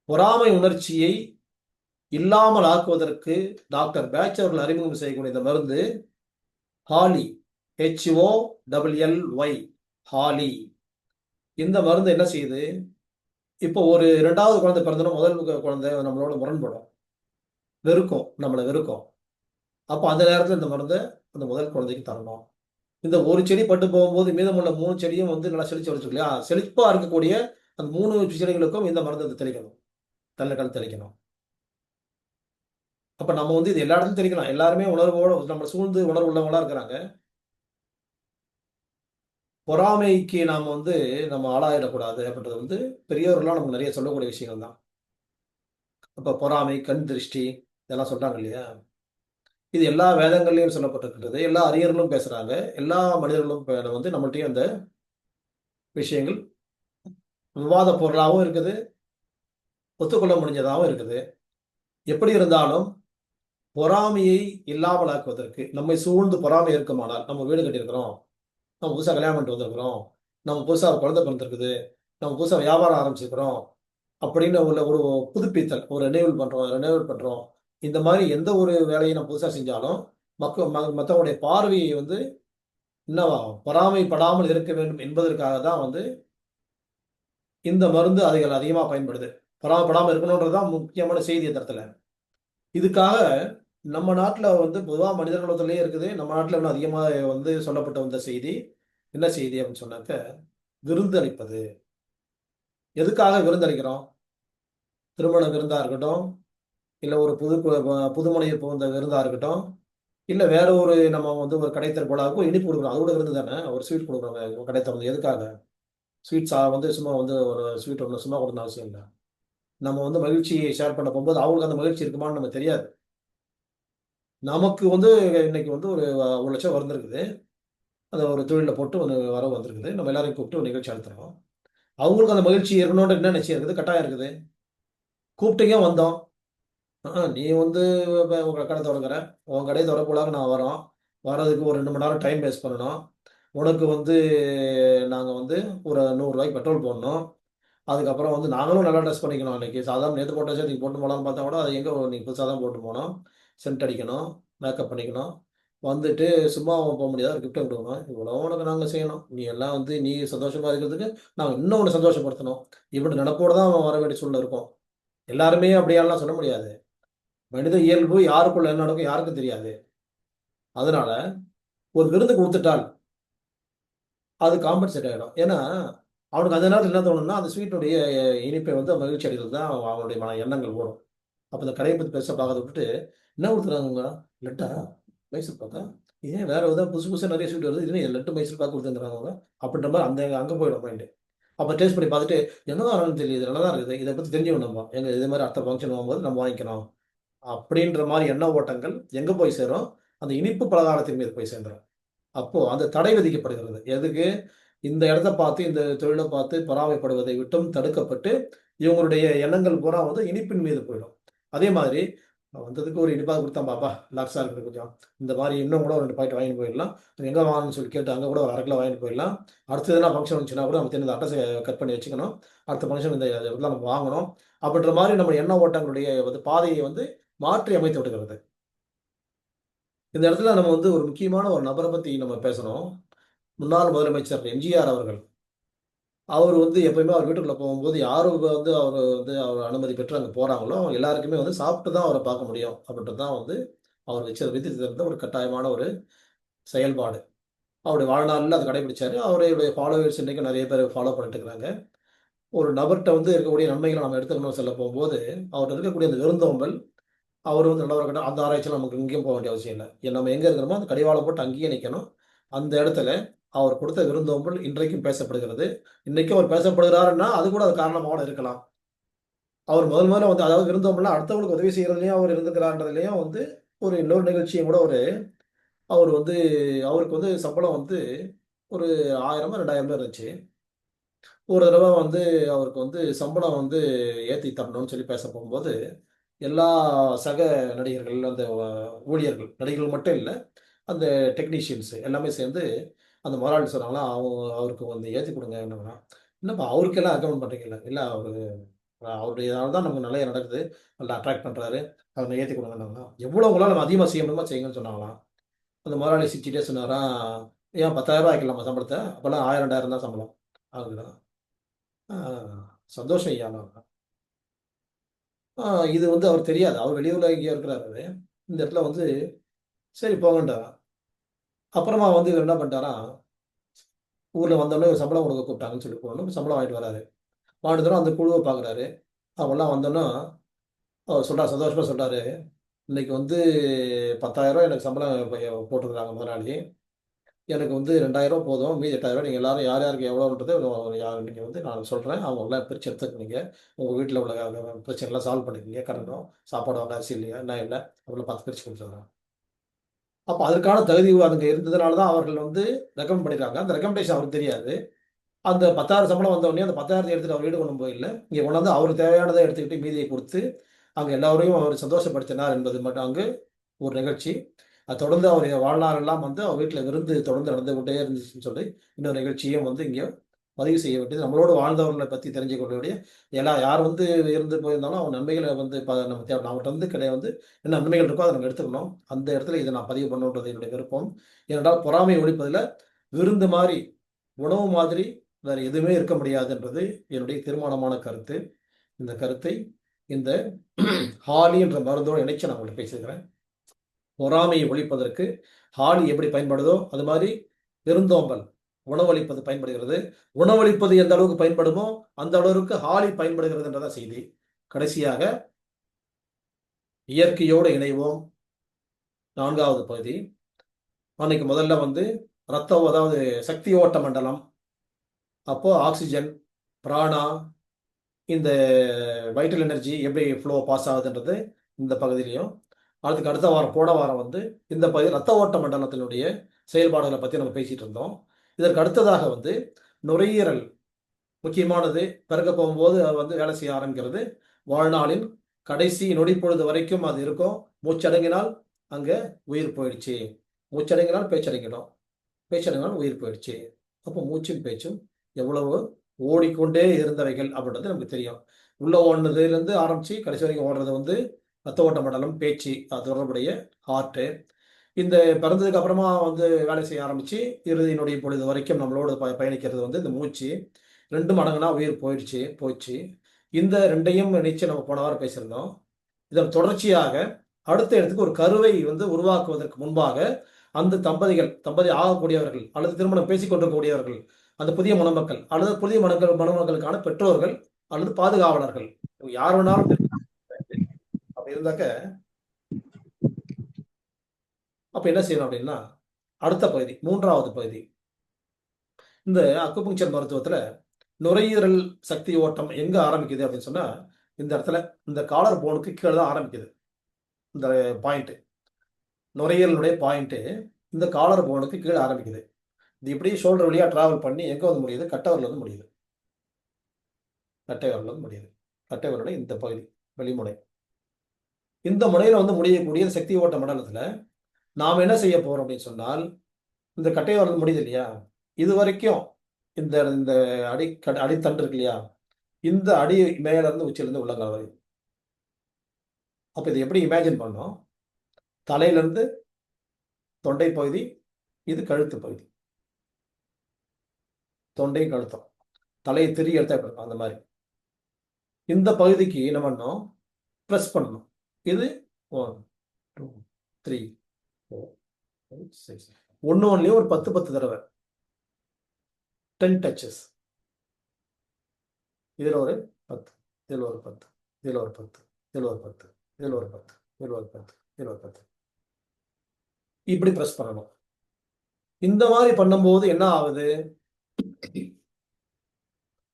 பொறாமை உணர்ச்சியை இல்லாமல் ஆக்குவதற்கு டாக்டர் பேட்ச் அவர்கள் அறிமுகம் செய்யக்கூடிய இந்த மருந்து ஹாலி, HOLLY, ஹாலி. இந்த மருந்து என்ன செய்யுது? இப்போ ஒரு 2வது குழந்தை பிறந்தோன்னா, முதல் குழந்தை நம்மளோட முரண்படும். நம்மள வெறுக்கும். அப்ப அந்த நேரத்துல இந்த மருந்த அந்த முதல் குழந்தைக்கு தரணும். இந்த ஒரு செடி பட்டு போகும்போது மீதமுள்ள 3 செடியும் வந்து நல்லா செழிச்சு வளர்ச்சிருக்கு இல்லையா? செழிப்பா இருக்கக்கூடிய அந்த 3 செடிகளுக்கும் இந்த மருந்த தெளிக்கணும். தெளிக்கணும். அப்ப நம்ம வந்து இது எல்லா இடத்துலயும் தெளிக்கலாம். எல்லாருமே உணர்வோட நம்மள சூழ்ந்து உணர்வு உள்ளவங்களா இருக்கிறாங்க. பொறாமைக்கு நாம வந்து நம்ம ஆளாயிடக்கூடாது அப்படின்றது வந்து பெரியவர்கள்லாம் நமக்கு நெறைய சொல்லக்கூடிய விஷயங்கள் தான். அப்ப பொறாமை, கண் திருஷ்டி இதெல்லாம் சொல்றாங்க இல்லையா? இது எல்லா வேதங்கள்லயும் சொல்லப்பட்டிருக்கின்றது. எல்லா அறிஞர்களும் பேசுறாங்க. எல்லா மனிதர்களும் வந்து நம்மள்ட்டயும் அந்த விஷயங்கள் விவாத பொருளாவும் இருக்குது. ஒத்துக்கொள்ள முடிஞ்சதாவும் இருக்குது. எப்படி இருந்தாலும் பொறாமையை இல்லாமல் ஆக்குவதற்கு நம்மை சூழ்ந்து பொறாமை இருக்குமானால், நம்ம வீடு கட்டியிருக்கிறோம். நம்ம புதுசா கல்யாணம் பண்ணிட்டு வந்திருக்கிறோம். நம்ம புதுசா ஒரு குழந்தை பிறந்திருக்குது. நம்ம புதுசா வியாபாரம் ஆரம்பிச்சிருக்கிறோம். அப்படின்னு உள்ள ஒரு புதுப்பித்தல், ஒரு ரினிவல் பண்றோம். இந்த மாரி எந்த ஒரு வேலையை நம்ம புதுசா செஞ்சாலும், மத்தவங்களுடைய பார்வையை வந்து என்னவாகும்? பொறாமைப்படாமல் இருக்க வேண்டும் என்பதற்காக தான் வந்து இந்த மருந்து அதிகமா பயன்படுது. பொறாமைப்படாம இருக்கணும்ன்றது தான் முக்கியமான செய்தி இந்த இடத்துல. இதுக்காக நம்ம நாட்டுல வந்து பொதுவா மனிதர்கள் மத்தியிலேயே இருக்குது. நம்ம நாட்டுல இன்னும் அதிகமா வந்து சொல்லப்பட்ட வந்த செய்தி, என்ன செய்தி அப்படின்னு சொன்னாக்க, விருந்தளிப்பது. எதுக்காக விருந்தளிக்கிறோம்? திருமண விருந்தா இருக்கட்டும், இல்ல ஒரு புதுமனையில் புகுந்த விருந்தா இருக்கட்டும், இல்ல வேற ஒரு நம்ம வந்து ஒரு கடை திறப்புழாவுக்கு இனிப்பு குடுக்குறோம். அது கூட விருந்து தானே! ஒரு ஸ்வீட் குடுக்குறோங்க கடை திறந்து. எதுக்காக? ஸ்வீட்ஸா வந்து சும்மா வந்து ஒரு ஸ்வீட் ஒண்ணு சும்மா குடுக்கணும்னு அவசியம் இல்ல. நம்ம வந்து மகிழ்ச்சியை ஷேர் பண்ண போம்போது, அவங்களுக்கு அந்த மகிழ்ச்சி இருக்குமான்னு நமக்கு தெரியாது. நமக்கு வந்து இன்னைக்கு வந்து ஒரு 1,00,000 வந்திருக்குது. அத ஒரு தொழில்ல போட்டு ஒரு வரவு வந்திருக்குது. நம்ம எல்லாரையும் கூப்பிட்டு ஒரு நிகழ்ச்சி நடத்துறோம். அவங்களுக்கு அந்த மகிழ்ச்சி இருக்கணும்ன்ற என்ன நிச்சயம் இருக்குது? கட்டாயம் இருக்குது. கூப்பிட்டீங்க வந்தோம். நீ வந்து உங்க கடை தொறக்குற. உன் கடைய தொறக்கக்குள்ளாக நான் வரோம். வர்றதுக்கு ஒரு 2 மணி நேரம் டைம் வேஸ்ட் பண்ணணும். உனக்கு வந்து நாங்க வந்து ஒரு ரூ. 100 பெட்ரோல் போடணும். அதுக்கப்புறம் வந்து நாங்களும் நல்லா ட்ரெஸ் பண்ணிக்கணும் அன்னைக்கு. சாதாரண நேத்து போட்ட ஷர்ட் இன்னைக்கு போட்டு போலான்னு பார்த்தா கூட, அது எங்க இன்னைக்கு புதுசா தான் போட்டு போனோம். சென்ட் அடிக்கணும், மேக்கப் பண்ணிக்கணும். வந்துட்டு சும்மாவும் போ முடியாது. ஒரு கிஃப்ட்ட குடுக்கணும். இவ்வளவும் உனக்கு நாங்க செய்யணும். நீ எல்லாம் வந்து நீ சந்தோஷமா இருக்கிறதுக்கு, நாங்க இன்னும் உன்ன சந்தோஷப்படுத்தணும். இப்படி நெனப்போட தான் வர வேண்டிய சூழ்நிலை இருக்கும். எல்லாருமே அப்படியெல்லாம் சொல்ல முடியாது. மனித இயல்பு யாருக்குள்ள என்ன நடக்கும் யாருக்கும் தெரியாது. அதனால ஒரு விருந்து குடுத்துட்டால், அது காம்பன்சேட் ஆயிடும். ஏன்னா, அவனுக்கு அந்த நேரத்தில் என்ன தோணும்னா, அந்த ஸ்வீட்டுடைய இனிப்பை வந்து மகிழ்ச்சி அடைகிறது தான் அவனுடைய எண்ணங்கள் ஓடும். அப்ப இந்த கடைய பத்தி பெருசா பார்க்கறத விட்டுட்டு, "என்ன குடுத்துருக்காங்கங்க? லட்டா? மைசூர் பாக்கா? ஏன் வேற ஏதாவது புதுசு புதுசா நெறைய ஸ்வீட் வருது. இது என்ன லட்டு மைசூர் பாக்கு குடுத்துருக்காங்க அவங்க?" அப்படின்ற மாரி அங்க போயிடும் மைண்டு. அப்ப டேஸ்ட் பண்ணி பார்த்துட்டு, "என்னதான் ஆனாலும் தெரியல. இது நல்லா தான் இருக்குது. இத பத்தி தெரிஞ்சுக்கணும் நம்ம. ஏங்க இதே மாரி அடுத்த ஃபங்ஷன் வரும்போது நம்ம வாங்கிக்கணும்." அப்படின்ற மாரி எண்ண ஓட்டங்கள் எங்க போய் சேரும்? அந்த இனிப்பு பலகாரத்தின் மீது போய் சேர்ந்துரும். அப்போ அந்த தடை விதிக்கப்படுகிறது. எதுக்கு? இந்த இடத்த பார்த்து, இந்த தொழில பார்த்து பொறாமைப்படுவதை விட்டும் தடுக்கப்பட்டு, இவங்களுடைய எண்ணங்கள் பூரா வந்து இனிப்பின் மீது போயிடும். அதே மாதிரி வந்ததுக்கு ஒரு இனிப்பாவது குடுத்தான் பாப்பா, ரிலாக்ஸா இருக்குது கொஞ்சம். இந்த மாரி இன்னும் கூட ஒரு 2 பாக்கெட் வாங்கிட்டு போயிடலாம். எங்க வாங்கணும்னு சொல்லி கேட்டு அங்க கூட ஒரு 1/2 கிலோ வாங்கிட்டு போயிடலாம். அடுத்து எதனா ஃபங்ஷன் வந்துச்சுன்னா கூட நம்ம இந்த அட்ரஸ கட் பண்ணி வச்சுக்கணும். அடுத்த ஃபங்ஷன் இந்த இதெல்லாம் நம்ம வாங்கணும். அப்படின்ற மாரி நம்ம எண்ண ஓட்டங்களுடைய வந்து பாதையை வந்து மாற்றி அமைத்து விடுகிறது. இந்த இடத்துல நம்ம வந்து ஒரு முக்கியமான ஒரு நபர பத்தி நம்ம பேசணும். முன்னாள் முதலமைச்சர் எம்ஜிஆர் அவர்கள். அவரு வந்து எப்பயுமே அவர் வீட்டுக்குள்ள போகும்போது, யாரு வந்து அவரு வந்து அவர் அனுமதி பெற்று அங்க போறாங்களோ, அவங்க எல்லாருக்குமே வந்து சாப்பிட்டு தான் அவர பார்க்க முடியும். அப்படின்றது தான் வந்து அவர் விதித்திருந்த ஒரு கட்டாயமான ஒரு செயல்பாடு. அவருடைய வாழ்நாள்ல அத கடைபிடிச்சாரு. அவருடைய ஃபாலோவர்ஸ் இன்னைக்கும் நெறைய பேர் ஃபாலோ பண்ணிட்டு இருக்காங்க. ஒரு நபர்ட்ட வந்து இருக்கக்கூடிய நன்மைகள நம்ம எடுத்துக்கணும்னு சொல்ல போம்போது, அவர்ட்ட இருக்கக்கூடிய அந்த விருந்தோம்பல், அவர் வந்து நல்லவரா இருக்கட்டும், அந்த ஆராய்ச்சிலாம் நமக்கு எங்கேயும் போக வேண்டிய அவசியம் இல்ல. நம்ம எங்க இருக்கிறோமோ, அந்த கடிவாளம் போட்டு அங்கேயே நிக்கணும். அந்த இடத்துல அவர் கொடுத்த விருந்தோம்பல் இன்றைக்கும் பேசப்படுகிறது. இன்னைக்கும் அவர் பேசப்படுகிறாருன்னா, அது கூட அது காரணமாவோட இருக்கலாம். அவர் முதல்ல வந்து அதாவது விருந்தோம்பல்னா அடுத்தவங்களுக்கு உதவி செய்றதுலயும் அவர் இருந்திருக்கிறார்ன்றதுலயும் வந்து ஒரு இன்னொரு நிகழ்ச்சியும் கூட அவர் வந்து அவருக்கு வந்து சம்பளம் வந்து ஒரு 1000 2000 இருந்துச்சு. ஒரு தடவ வந்து அவருக்கு வந்து சம்பளம் வந்து ஏத்தி தரணும்னு சொல்லி பேச போகும்போது, எல்லா சக நடிகர்கள், அந்த ஊழியர்கள், நடிகர்கள் மட்டும் இல்ல. அந்த டெக்னீஷியன்ஸ் எல்லாமே சேர்ந்து அந்த முதலாளி சொன்னாங்களாம், அவருக்கு வந்து ஏத்தி குடுங்கன்னாங்களாம். என்னப்பா அவருக்கெல்லாம் ரெக்கமெண்ட் பண்றீங்கல்ல? இல்ல அவரு அவருடையதால தான் நமக்கு நல்லது நடக்குது. நல்லா அட்ராக்ட் பண்றாரு. அவர ஏத்தி குடுங்கன்னாங்களாம். எவ்வளோ உங்களால நம்ம அதிகமா செய்ய முடியுமோ செய்யுங்கன்னு சொன்னாங்களாம். அந்த முதலாளி சிரிச்சுட்டே சொன்னாராம், "ஏன் ரூ. 10,000 ஆக்கிடலாமா சம்பளத்த? அப்பல்லாம் 1000, 2000 தான் சம்பளம்." அப்படின்னா, "ஆ சந்தோஷம் ஐயான்னாங்க." ஆ இது வந்து அவருக்கு தெரியாது. அவர் வெளியூர்ல எங்கேயோ இருக்கிறாரு அவரு. இந்த இடத்துல வந்து சரி போங்கன்ட்டாராம். அப்புறமா வந்து இவரு என்ன பண்ணிட்டாராம், ஊர்ல வந்தோனே ஒரு சம்பளம் குடுக்க கூப்பிட்டாங்கன்னு சொல்லி போனோம். சம்பளம் வாங்கிட்டு வராரு. வாங்கிட்டு வந்தோனே அந்த குழுவ பார்க்குறாரு. அவங்கலாம் வந்தோன, அவர் சொல்றாரு சந்தோஷமா சொல்றாரு, "இன்னைக்கு வந்து ரூ. 10,000 எனக்கு சம்பளம் போட்டிருக்காங்க முதலாளி. எனக்கு வந்து ரூ. 2,000 போதும். மீதி ரூ. 8,000 நீங்க எல்லாரும் யார் யாருக்கு எவ்வளோன்றது நீங்க வந்து நான் சொல்றேன். அவங்கலாம் பிரிச்சு எடுத்துக்கங்க. உங்க வீட்ல உள்ள பிரச்சனைலாம் சால்வ் பண்ணிக்கங்க. கடனோ, சாப்பாடு வாங்க அரிசி இல்லையா? என்ன இல்ல? அப்டிலாம் பார்த்து பிரிச்சு குடுத்துர்றேன்." அப்ப அதற்கான தகுதி அதுங்க இருந்ததுனால தான் அவர்கள் வந்து ரெக்கமெண்ட் பண்ணியிருக்காங்க. அந்த ரெக்கமெண்டேஷன் அவருக்கு தெரியாது. அந்த 10,000 சம்பளம் வந்தவுடனே அந்த 10,000 எடுத்துட்டு அவர் வீடு கொண்டு போயில்ல. இங்க கொண்டாந்து அவருக்கு தேவையானத எடுத்துக்கிட்டு மீதிய குடுத்து, அங்க எல்லாரையும் அவர் சந்தோஷப்படுத்தினார் என்பது மட்டும் அங்கு ஒரு நிகழ்ச்சி. அது தொடர்ந்து அவருடைய வாழ்நாளெல்லாம் வந்து அவர் வீட்ல விருந்து தொடர்ந்து நடந்து கொண்டே இருந்துச்சுன்னு சொல்லி, இன்னொரு நிகழ்ச்சியும் வந்து இங்க பதிவு செய்ய வேண்டியது. நம்மளோடு வாழ்ந்தவர்கள பத்தி தெரிஞ்சுக்க வேண்டிய யார் வந்து இருந்து போயிருந்தாலும் அவங்க நன்மைகள வந்து நம்ம தேவை. நம்மட்ட வந்து வந்து என்ன நன்மைகள் இருக்கோ அத நம்ம எடுத்துக்கணும். அந்த இடத்துல இத நான் பதிவு பண்ணணுன்றது என்னுடைய விருப்பம். ஏனென்றால் பொறாமை ஒழிப்பதில விருந்து மாரி, உணவு மாதிரி வேற எதுவுமே இருக்க முடியாதுன்றது என்னுடைய தீர்மானமான கருத்து. இந்த கருத்தை இந்த ஹாலி என்ற மருந்தோடு இணைச்சு நான் உங்கள்ட்ட பேசியிருக்கிறேன். பொறாமையை ஒழிப்பதற்கு ஹாலி எப்படி பயன்படுதோ, அது மாரி பெருந்தோம்பல் உணவளிப்பது பயன்படுகிறது. உணவளிப்பது எந்த அளவுக்கு பயன்படுமோ, அந்த அளவிற்கு ஹாலி பயன்படுகிறதுன்றதான் செய்தி. கடைசியாக இயற்கையோடு இணைவோம். 4வது பகுதி. அன்னைக்கு முதல்ல வந்து ரத்தம் அதாவது சக்தி ஓட்ட மண்டலம், அப்போ ஆக்ஸிஜன், பிராணா, இந்த வைட்டல் எனர்ஜி எப்படி பாஸ் ஆகுதுன்றது இந்த பகுதியிலயும், அதுக்கு அடுத்த வாரம் போன வாரம் வந்து இந்த பகுதி ரத்த ஓட்ட மண்டலத்தினுடைய செயல்பாடுகள பத்தி நம்ம பேசிட்டு இருந்தோம். இதற்கு அடுத்ததாக வந்து நுரையீரல் முக்கியமானது. பிறக்க போகும்போது அது வந்து வேலை செய்ய ஆரம்பிக்கிறது. வாழ்நாளின் கடைசி நொடிப்பொழுது வரைக்கும் அது இருக்கும். மூச்சடங்கினால் அங்க உயிர் போயிடுச்சு. மூச்சடங்கினால் பேச்சடங்கிடும். பேச்சடங்கினால் உயிர் போயிடுச்சு. அப்போ மூச்சும் பேச்சும் எவ்வளவு ஓடிக்கொண்டே இருந்தவைகள் அப்படின்றது நமக்கு தெரியும். உள்ள ஓடுனதுலேருந்து ஆரம்பிச்சு கடைசி வரைக்கும் ஓடுறது வந்து ரத்த ஓட்ட மண்டலம், பேச்சு அது தொடர்புடைய ஹார்ட்டு. இந்த பிறந்ததுக்கு அப்புறமா வந்து வேலை செய்ய ஆரம்பிச்சு, இறுதி நொடி பொழுது வரைக்கும் நம்மளோட பயணிக்கிறது வந்து இந்த மூச்சு. 2 மடங்குனா உயிர் போயிடுச்சு, போச்சு. இந்த 2யும் இணைச்சு நம்ம போன வாரம் பேசியிருந்தோம். இதன் தொடர்ச்சியாக அடுத்த இடத்துக்கு ஒரு கருவை வந்து உருவாக்குவதற்கு முன்பாக, அந்த தம்பதி ஆகக்கூடியவர்கள் அல்லது திருமணம் பேசிக் கொண்டிருக்கக்கூடியவர்கள், அந்த புதிய மணமக்கள் அல்லது புதிய மணமக்களுக்கான பெற்றோர்கள் அல்லது பாதுகாவலர்கள் யார் வேணாலும் அப்படி இருந்தாக்க அப்ப என்ன செய்யணும் அப்படின்னா அடுத்த பகுதி 3வது பகுதி இந்த அக்குபங்சர் மருத்துவத்துல நுரையீரல் சக்தி ஓட்டம் எங்க ஆரம்பிக்குது அப்படின்னு சொன்னா இந்த இடத்துல இந்த காலர் போனுக்கு கீழே தான் ஆரம்பிக்குது இந்த பாயிண்ட் நுரையீரலுடைய பாயிண்ட் இந்த காலர் போனுக்கு கீழே ஆரம்பிக்குது இது இப்படி ஷோல்டர் வழியா டிராவல் பண்ணி எங்க வந்து முடியுது கட்டவரில் வந்து முடியுது கட்டைவரில் வந்து முடியுது கட்டைவரோட இந்த பகுதி வெளிமுனை இந்த முனையில வந்து முடியக்கூடிய சக்தி ஓட்ட மண்டலத்துல நாம் என்ன செய்ய போறோம் அப்படின்னு சொன்னால் இந்த கட்டைவரில் முடியுது இல்லையா இது வரைக்கும் இந்த இந்த அடித்தண்டு இருக்கு இல்லையா இந்த அடி மேல இருந்து உச்சிலிருந்து உள்ளங்கால் வரை அப்ப இதை எப்படி இமேஜின் பண்ணோம் தலையில இருந்து தொண்டை பகுதி இது கழுத்து பகுதி தொண்டை கழுத்தம் தலையை திரி எடுத்தா அந்த மாதிரி இந்த பகுதிக்கு என்ன பண்ணோம் ப்ரெஸ் பண்ணணும் இது 1 2 3 4 5 6 ஒன்றுலயே ஒரு 10 தடவை 10 டச்சஸ் இதில் ஒரு 10 இதில் ஒரு 10 இதில் ஒரு 10 இதில் ஒரு 10 இதில் ஒரு 10 இதில் ஒரு 10 இதில் ஒரு 10 இப்படி ப்ரெஸ் பண்ணணும் இந்த மாதிரி பண்ணும்போது என்ன ஆகுது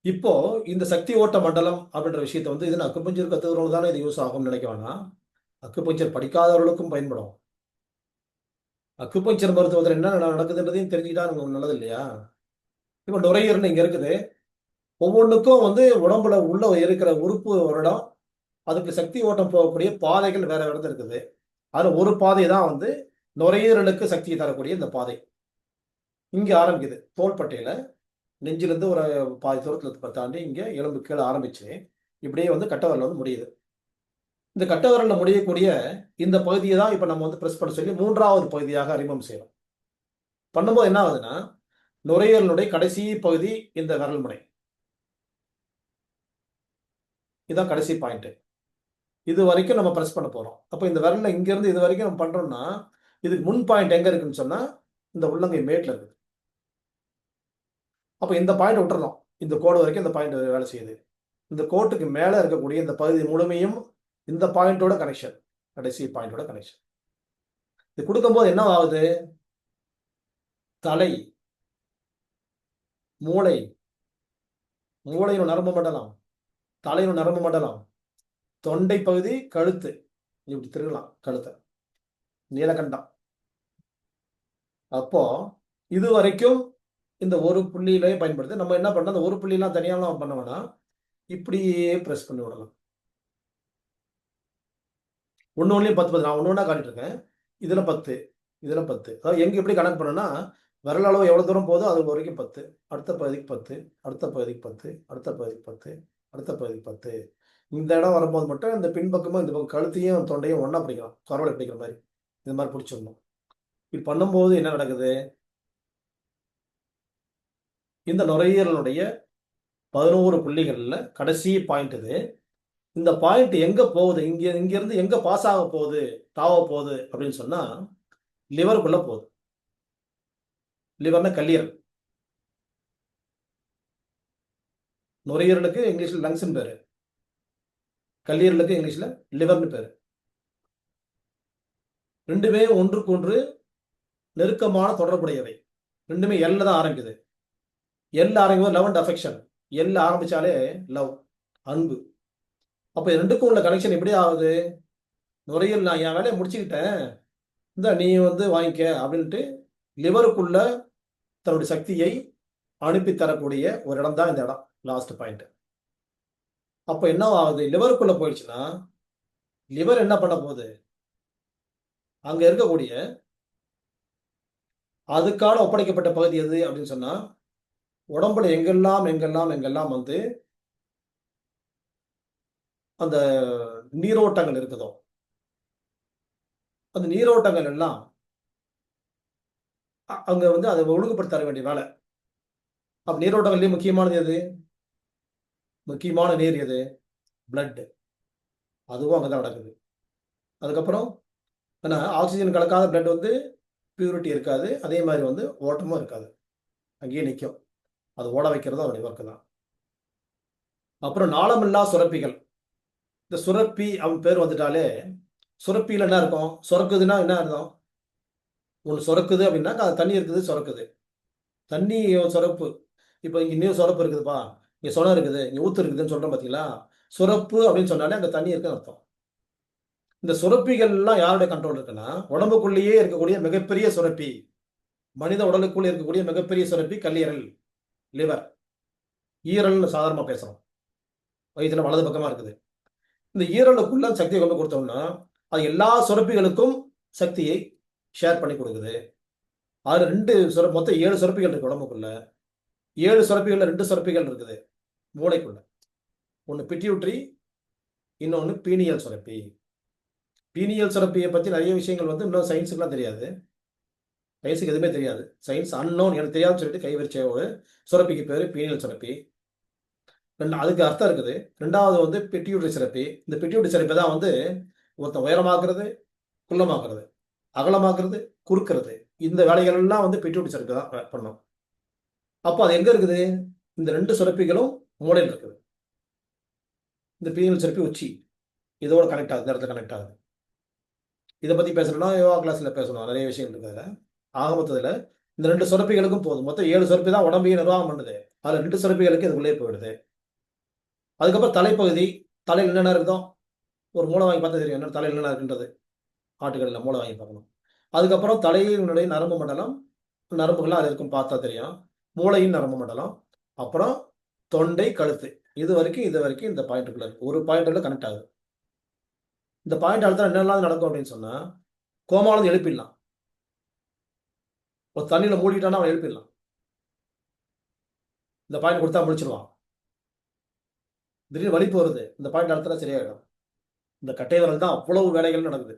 இப்போ இந்த சக்தி ஓட்ட மண்டலம் அப்படின்ற விஷயத்த வந்து இது அக்குபஞ்சர் கத்துக்கிறவங்க தானே இது யூஸ் ஆகும்னு நினைக்க வேணாம் அக்குபஞ்சர் படிக்காதவர்களுக்கும் பயன்படும் அக்குபஞ்சர் மருத்துவத்தில் என்ன நடக்குதுன்றதையும் தெரிஞ்சுக்கிட்டா நமக்கு நல்லது இல்லையா இப்போ நுரையீரல் இங்க இருக்குது ஒவ்வொன்றுக்கும் வந்து உடம்புல உள்ள இருக்கிற உறுப்பு ஒரு இடம் அதுக்கு சக்தி ஓட்டம் போகக்கூடிய பாதைகள் வேற இடத்துல இருக்குது அதுல ஒரு பாதை தான் வந்து நுரையீரலுக்கு சக்தி தரக்கூடிய இந்த பாதை இங்க ஆரம்பிக்குது தோள்பட்டையில நெஞ்சிலிருந்து ஒரு பாதி தூரத்தில் தாண்டி இங்கே எலும்பு கீழே ஆரம்பிச்சு இப்படியே வந்து கட்டவரில் வந்து முடியுது இந்த கட்டவரில் முடியக்கூடிய இந்த பகுதியை தான் இப்போ நம்ம வந்து ப்ரெஸ் பண்ண சொல்லி 3வது பகுதியாக அறிமுகம் செய்யறோம் பண்ணும்போது என்ன ஆகுதுன்னா நுரையீரலுடைய கடைசி பகுதி இந்த விரல் முனை இதுதான் கடைசி பாயிண்ட் இது வரைக்கும் நம்ம ப்ரெஸ் பண்ண போறோம் அப்போ இந்த விரல்ல இங்கிருந்து இது வரைக்கும் நம்ம பண்றோம்னா இதுக்கு முன் பாயிண்ட் எங்க இருக்குன்னு சொன்னா இந்த உள்ளங்கை மேட்ல இருக்குது அப்போ இந்த பாயிண்ட் விட்டுறணும் இந்த கோடு வரைக்கும் இந்த பாயிண்ட் வேலை செய்யுது இந்த கோட்டுக்கு மேலே இருக்கக்கூடிய இந்த பகுதி முழுமையும் இந்த பாயிண்டோட கனெக்ஷன் கடைசி பாயிண்டோட கனெக்ஷன் இது கொடுக்கும்போது என்ன ஆகுது தலை மூளை மூளையின் நரம்பு மண்டலம் தலையின் நரம்பு மண்டலம் தொண்டை பகுதி கழுத்து இப்படி திருகலாம் கழுத்தை நீலகண்டம் அப்போ இது வரைக்கும் இந்த ஒரு புள்ளியிலே பயன்படுத்தி நம்ம என்ன பண்ணோம் அந்த ஒரு புள்ளியெல்லாம் தனியாலாம் பண்ண வேணாம் இப்படியே ப்ரெஸ் பண்ணி விடலாம் ஒன்றுலேயும் 10 நான் ஒன்று ஒன்றா காட்டிட்டு இருக்கேன் இதில் 10 இதில் 10 அதாவது எங்கே எப்படி கணக்கு பண்ணோன்னா விரல் அளவு எவ்வளோ தூரம் போதோ அது வரைக்கும் 10 அடுத்த பகுதிக்கு 10 அடுத்த பகுதிக்கு 10 அடுத்த பகுதிக்கு 10 அடுத்த பகுதிக்கு 10 இந்த இடம் வரும்போது மட்டும் இந்த பின்பக்கமும் இந்த பக்கம் கழுத்தையும் தொண்டையும் ஒன்றா பிடிக்கலாம் கரவலை பிடிக்கிற மாதிரி இந்த மாதிரி பிடிச்சிடணும் இப்படி பண்ணும்போது என்ன நடக்குது இந்த நுரையீரலுடைய 11 புள்ளிகள்ல கடைசி பாயிண்ட் இது இந்த பாயிண்ட் எங்க போகுது இருந்து எங்க பாஸ் ஆக போகுது தாவ போகுது அப்படின்னு சொன்னா லிவருக்குள்ள போகுது லிவர்னா கல்லீரல் நுரையீரலுக்கு இங்கிலீஷ்ல லங்ஸ்ன்னு பேரு கல்லீரலுக்கு இங்கிலீஷ்ல லிவர்னு பேரு ரெண்டுமே ஒன்றுக்கு ஒன்று நெருக்கமான தொடர்புடையவை ரெண்டுமே எல்ல தான் ஆரம்பிக்குது எல் ஆரம்பிக்கும் லவ் அண்ட் அஃபெக்ஷன் எல் ஆரம்பிச்சாலே லவ் அன்பு அப்போ ரெண்டுக்கும் உள்ள கனெக்ஷன் எப்படி ஆகுது நுரையீரல் நான் என் வேலையை முடிச்சுக்கிட்டேன் இந்த நீ வந்து வாங்கிக்க அப்படின்ட்டு லிவருக்குள்ள தன்னுடைய சக்தியை அனுப்பி தரக்கூடிய ஒரு இடம் தான் இந்த இடம் லாஸ்ட் பாயிண்ட் அப்போ என்ன ஆகுது லிவருக்குள்ள போயிடுச்சுன்னா லிவர் என்ன பண்ண போகுது அங்க இருக்கக்கூடிய அதுக்கான ஒப்படைக்கப்பட்ட பகுதி எது அப்படின்னு சொன்னா உடம்புல எங்கெல்லாம் வந்து அந்த நீரோட்டங்கள் இருக்குதோ அந்த நீரோட்டங்கள் எல்லாம் அங்க வந்து அதை ஒழுங்குபடுத்த தர வேண்டிய வேலை அப்ப நீரோட்டங்கள்லயும் முக்கியமானது எது முக்கியமான நீர் எது பிளட் அதுவும் அங்கதான் நடக்குது அதுக்கப்புறம் ஏன்னா ஆக்சிஜன் கலக்காத பிளட் வந்து பியூரிட்டி இருக்காது அதே மாதிரி வந்து ஓட்டமும் இருக்காது அங்கேயே நிற்கும் அது ஓட வைக்கிறது அதனுடைய ஒர்க்கு தான். அப்புறம் நாளமில்லா சுரப்பிகள். இந்த சுரப்பி அவன் பேர் வந்துட்டாலே, சுரப்பியில என்ன இருக்கும்? சுரக்குதுன்னா என்ன அர்த்தம்? ஒண்ணு சுரக்குது அப்படின்னா, அது தண்ணி இருக்குது, சுரக்குது. தண்ணி சுரப்பு. இப்ப இங்க இன்னும் சுரப்பு இருக்குதுப்பா. இங்க சொன இருக்குது, இங்க ஊத்து இருக்குதுன்னு சொல்றோம் பார்த்தீங்களா? சுரப்பு அப்படின்னு சொன்னாலே அங்க தண்ணி இருக்குன்னு அர்த்தம். இந்த சுரப்பிகள்லாம் யாருடைய கண்ட்ரோல் இருக்குன்னா, உடம்புக்குள்ளேயே இருக்கக்கூடிய மிகப்பெரிய சுரப்பி. மனித உடலுக்குள்ள இருக்கக்கூடிய மிகப்பெரிய சுரப்பி கல்லீரல், லிவர். ஈரல்னு சாதாரணமா பேசுறோம். வயித்துல வலது பக்கமா இருக்குது. இந்த ஈரலுக்குள்ள சக்தியை கொண்டு கொடுத்தோம்னா, அது எல்லா சுரப்பிகளுக்கும் சக்தியை ஷேர் பண்ணி கொடுக்குது. அது 2 மொத்தம் 7 சுரப்பிகள் இருக்கு உடம்புக்குள்ள. 7 சுரப்பிகள்ல 2 சுரப்பிகள் இருக்குது மூளைக்குள்ள. ஒண்ணு பிட்யூட்டரி, இன்னொன்னு பீனியல் சுரப்பி. பீனியல் சுரப்பிய பத்தி நெறைய விஷயங்கள் வந்து இன்னும் சயின்ஸுக்குலாம் தெரியாது. சயின்ஸுக்கு எதுவுமே தெரியாது. சயின்ஸ் அன்னோன் எனக்கு தெரியாதுன்னு சொல்லிட்டு கை வச்ச ஒரு சுரப்பிக்கு பேரு பீனியல் சுரப்பி. அதுக்கு அர்த்தம் இருக்குது. 2வது வந்து பிட்யூட்டரி சுரப்பி. இந்த பிட்யூட்டரி சுரப்பி தான் வந்து ஒருத்தன் உயரமாக்குறது, குள்ளமாக்குறது, அகலமாக்குறது, குறுக்குறது. இந்த வேலைகள் எல்லாம் வந்து பிட்யூட்டரி சுரப்பி தான் பண்ணும். அப்போ அது எங்க இருக்குது? இந்த 2 சுரப்பிகளும் மூளையில இருக்குது. இந்த பீனியல் சுரப்பி உச்சி. இதோட கனெக்ட் ஆகுது. இந்த இடத்துல கனெக்ட் ஆகுது. இத பத்தி பேசணும்னா யோகா கிளாஸ்ல பேசணும். நெறைய விஷயங்கள் இருக்கு அதுல. ஆக மொத்தத்துல இந்த 2 சுரப்பிகளுக்கும் போதும். மொத்தம் 7 சுரப்பி தான் உடம்பையே நிர்வாகம் பண்ணுது. அதுல 2 சுரப்பிகளுக்கு இது உள்ளே போயிடுது. அதுக்கப்புறம் தலைப்பகுதி. தலையில என்னென்ன இருக்குதோ, ஒரு மூளை வாங்கி பார்த்தா தெரியும். என்ன தலையில என்னென்ன இருக்குன்றது. ஆட்டுக்கல்ல மூளை வாங்கி பார்க்கணும். அதுக்கப்புறம் தலையினுடைய நரம்பு மண்டலம், நரம்புகள்லாம் அது இருக்கும் பார்த்தா தெரியும். மூளையின் நரம்பு மண்டலம். அப்புறம் தொண்டை, கழுத்து. இது வரைக்கும் இந்த பாயிண்ட்டுக்குள்ள இருக்கு. ஒரு பாயிண்ட்ல கனெக்ட் ஆகுது. இந்த பாயிண்ட் அழுத்தம் என்னெல்லாம் நடக்கும் அப்படின்னு சொன்னா, கோமால எழுப்பிடலாம். ஒரு தண்ணியில மூழ்கிட்டானா அவன் எழுப்பிடலாம். இந்த பாயிண்ட் கொடுத்தா முடிச்சிருவான். திடீர்னு வலிப்பு வருது. இந்த பாயிண்ட் அழுத்தினா சரியாயிடும். இந்த கட்டை விரல் தான் அவ்வளவு வேலைகள் நடக்குது.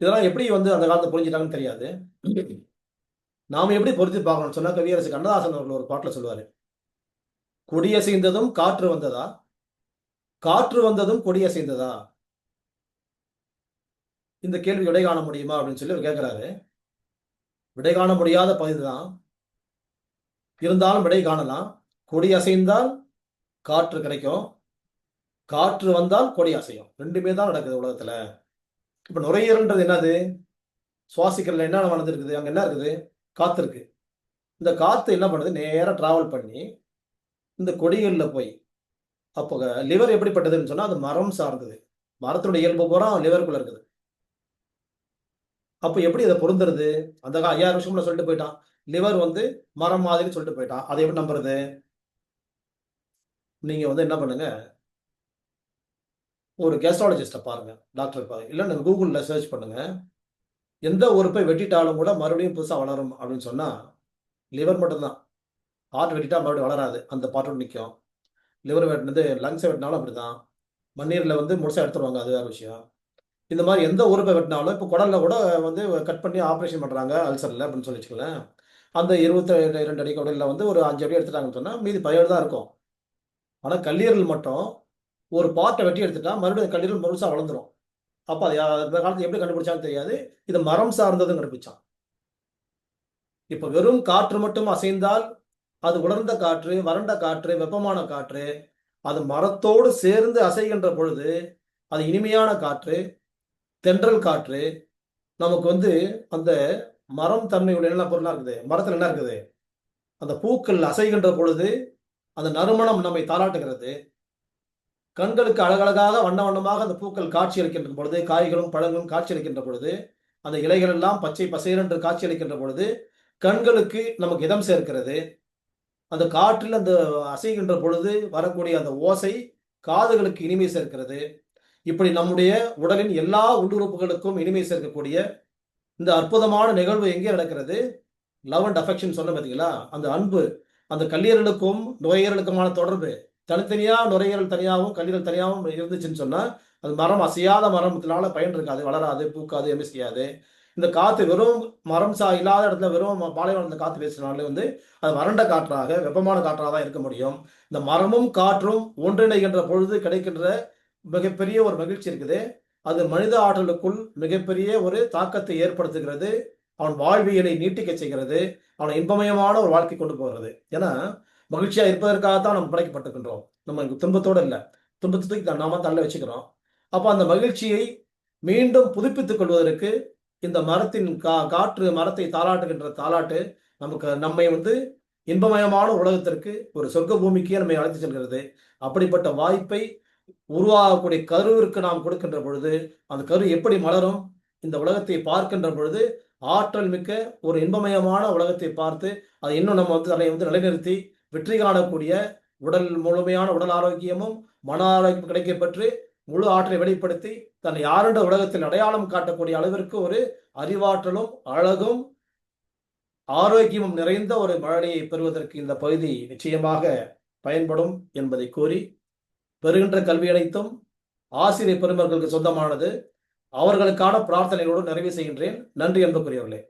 இதெல்லாம் எப்படி வந்து அந்த காலத்துல புரிஞ்சுட்டாங்கன்னு தெரியாது. நாம எப்படி பொருத்தி பார்க்கணும்னு சொன்னா, கவியரசு கண்ணதாசன் அவர்கள் ஒரு பாட்டுல சொல்லுவாரு. கொடியசைந்ததும் காற்று வந்ததா? காற்று வந்ததும் கொடியசைந்ததா? இந்த கேள்வி விடை காண முடியுமா அப்படின்னு சொல்லி அவர் கேட்கிறாரு. விடை காண முடியாத பகுதி தான். இருந்தாலும் விடை காணலாம். கொடி அசைந்தால் காற்று கிடைக்கும். காற்று வந்தால் கொடி அசையும். 2மே தான் நடக்குது உலகத்துல. இப்ப நுரையீரல்ன்றது என்னது? சுவாசிக்கிறதுல என்ன நடந்துருக்குது? அங்க என்ன இருக்குது? காத்து இருக்கு. இந்த காத்து என்ன பண்ணுது? நேரா டிராவல் பண்ணி இந்த கொடிகள்ல போய் அப்போ லிவர் எப்படிப்பட்டதுன்னு சொன்னா, அது மரம் சார்ந்தது. மரத்தினுடைய இயல்பு பூரா லிவருக்குள்ள இருக்குது. அப்ப எப்படி இத பொருந்துறது? அந்த 5000 வருஷம் முன்ன சொல்லிட்டு போயிட்டான். லிவர் வந்து மரம் மாதிரின்னு சொல்லிட்டு போயிட்டான். அத எப்படி நம்புறது? நீங்க வந்து என்ன பண்ணுங்க, ஒரு கெஸ்ட்ராலஜிஸ்ட்ட பாருங்க. டாக்டர் பாருங்க. இல்ல நீங்க Googleல சர்ச் பண்ணுங்க. எந்த உறுப்பை வெட்டிட்டாலும் கூட மறுபடியும் புதுசா வளரும் அப்படின்னு சொன்னா, லிவர் மட்டும் தான். ஹார்ட் வெட்டிட்டா மறுபடியும் வளராது. அந்த பார்ட்டோட நிக்கும். லிவர் வெட்டினது லங்ஸ வெட்டினாலும் அப்படிதான். மண்ணீரல வந்து முழுசா எடுத்துருவாங்க. அது வேற விஷயம். இந்த மாரி எந்த உறுப்ப வெட்டினாலும், இப்ப குடல்ல கூட வந்து கட் பண்ணி ஆப்பரேஷன் பண்றாங்க அல்சர்ல அப்படின்னு சொல்லி வச்சுக்கோங்களேன். அந்த 22 அடி குடல்ல வந்து ஒரு 5 அடி எடுத்துட்டாங்கன்னு சொன்னா, மீதி 17 தான் இருக்கும். ஆனா கல்லீரல் மட்டும் ஒரு பார்ட்ட வெட்டி எடுத்துட்டா, மறுபடியும் கல்லீரல் முழுசா வளர்ந்துரும். அப்ப அது அந்த காலத்துல எப்படி கண்டுபிடிச்சாங்கன்னு தெரியாது. இது மரம் சார்ந்ததுன்னு கண்டுபிடிச்சான். இப்ப வெறும் காற்று மட்டும் அசைந்தால், அது உலர்ந்த காற்று, வறண்ட காற்று, வெப்பமான காற்று, அது மரத்தோடு சேர்ந்து அசைகின்ற பொழுது, அது இனிமையான காற்று, தென்றல் காற்று, நமக்கு வந்து அந்த மரம் தன்மையுடைய என்ன பொருளா இருக்குது? மரத்துல என்ன இருக்குது? அந்த பூக்கள் அசைகின்ற பொழுது, அந்த நறுமணம் நம்மை தாலாட்டுகிறது. கண்களுக்கு அழகழகாக வண்ண வண்ணமாக அந்த பூக்கள் காட்சியளிக்கின்ற பொழுது, காய்களும் பழங்களும் காட்சியளிக்கின்ற பொழுது, அந்த இலைகள் எல்லாம் பச்சை பசேலென்று காட்சியளிக்கின்ற பொழுது, கண்களுக்கு நமக்கு இதம் சேர்க்கிறது. அந்த காற்றில் அந்த அசைகின்ற பொழுது வரக்கூடிய அந்த ஓசை காதுகளுக்கு இனிமை சேர்க்கிறது. இப்படி நம்முடைய உடலின் எல்லா உள்ளுறுப்புகளுக்கும் இனிமை சேர்க்கக்கூடிய இந்த அற்புதமான நிகழ்வு எங்கே நடக்கிறது? லவ் அண்ட் அஃபெக்ஷன் சொன்னேன் பார்த்தீங்களா? அந்த அன்பு, அந்த கல்லீரலுக்கும் நுரையீரலுக்குமான தொடர்பு. தனித்தனியா நுரையீரல் தனியாவும், கல்லீரல் தனியாவும் இருந்துச்சுன்னு சொன்னா, அது மரம் அசையாத மரத்தினால பயன் இருக்காது. வளராது, பூக்காது, எதுவுமே செய்யாது. இந்த காத்து வெறும் மரம் இல்லாத இடத்துல வெறும் பாலைவனத்துல காத்து வீசினாலே வந்து அது வறண்ட காற்றாக, வெப்பமான காற்றாக தான் இருக்க முடியும். இந்த மரமும் காற்றும் ஒன்றிணைகின்ற பொழுது கிடைக்கின்ற மிகப்பெரிய ஒரு மகிழ்ச்சி இருக்குது. அது மனித ஆற்றலுக்குள் மிகப்பெரிய ஒரு தாக்கத்தை ஏற்படுத்துகிறது. அவன் வாழ்வியலை நீட்டிக்க செய்கிறது, அவனை இன்பமயமான ஒரு வாழ்க்கை கொண்டு போகிறது. ஏன்னா மகிழ்ச்சியா இருப்பதற்காகத்தான் நம்ம படைக்கப்பட்டிருக்கின்றோம். நம்ம துன்பத்தோடு இல்லை, துன்பத்துக்கு நாம தள்ள வச்சுக்கிறோம். அப்போ அந்த மகிழ்ச்சியை மீண்டும் புதுப்பித்துக் கொள்வதற்கு இந்த மரத்தின் காற்று மரத்தை தாளாட்டுகின்ற தாளாட்டு நம்மை இன்பமயமான உலகத்திற்கு, ஒரு சொர்க்க பூமிக்கே நம்மை அழைத்து செல்கிறது. அப்படிப்பட்ட வாய்ப்பை உருவாகக்கூடிய கருவிற்கு நாம் கொடுக்கின்ற பொழுது அந்த கரு எப்படி மலரும்? இந்த உலகத்தை பார்க்கின்ற பொழுது ஆற்றல் மிக்க ஒரு இன்பமயமான உலகத்தை பார்த்து அதை இன்னும் நம்ம அதை நிலைநிறுத்தி வெற்றி காணக்கூடிய முழுமையான உடல் ஆரோக்கியமும் மன ஆரோக்கியம் கிடைக்கப்பெற்று முழு ஆற்றலை வெளிப்படுத்தி தன்னை யாரென்ற உலகத்தில் அடையாளம் காட்டக்கூடிய அளவிற்கு ஒரு அறிவாற்றலும் அழகும் ஆரோக்கியமும் நிறைந்த ஒரு மழலையை பெறுவதற்கு இந்த பகுதி நிச்சயமாக பயன்படும் என்பதை கூறி, பெறுகின்ற கல்வி அனைத்தும் ஆசிரியர் பெருமக்களுக்கு சொந்தமானது. அவர்களுக்கான பிரார்த்தனைகளோடு நிறைவு செய்கின்றேன். நன்றி அன்புக்குரியவர்களே.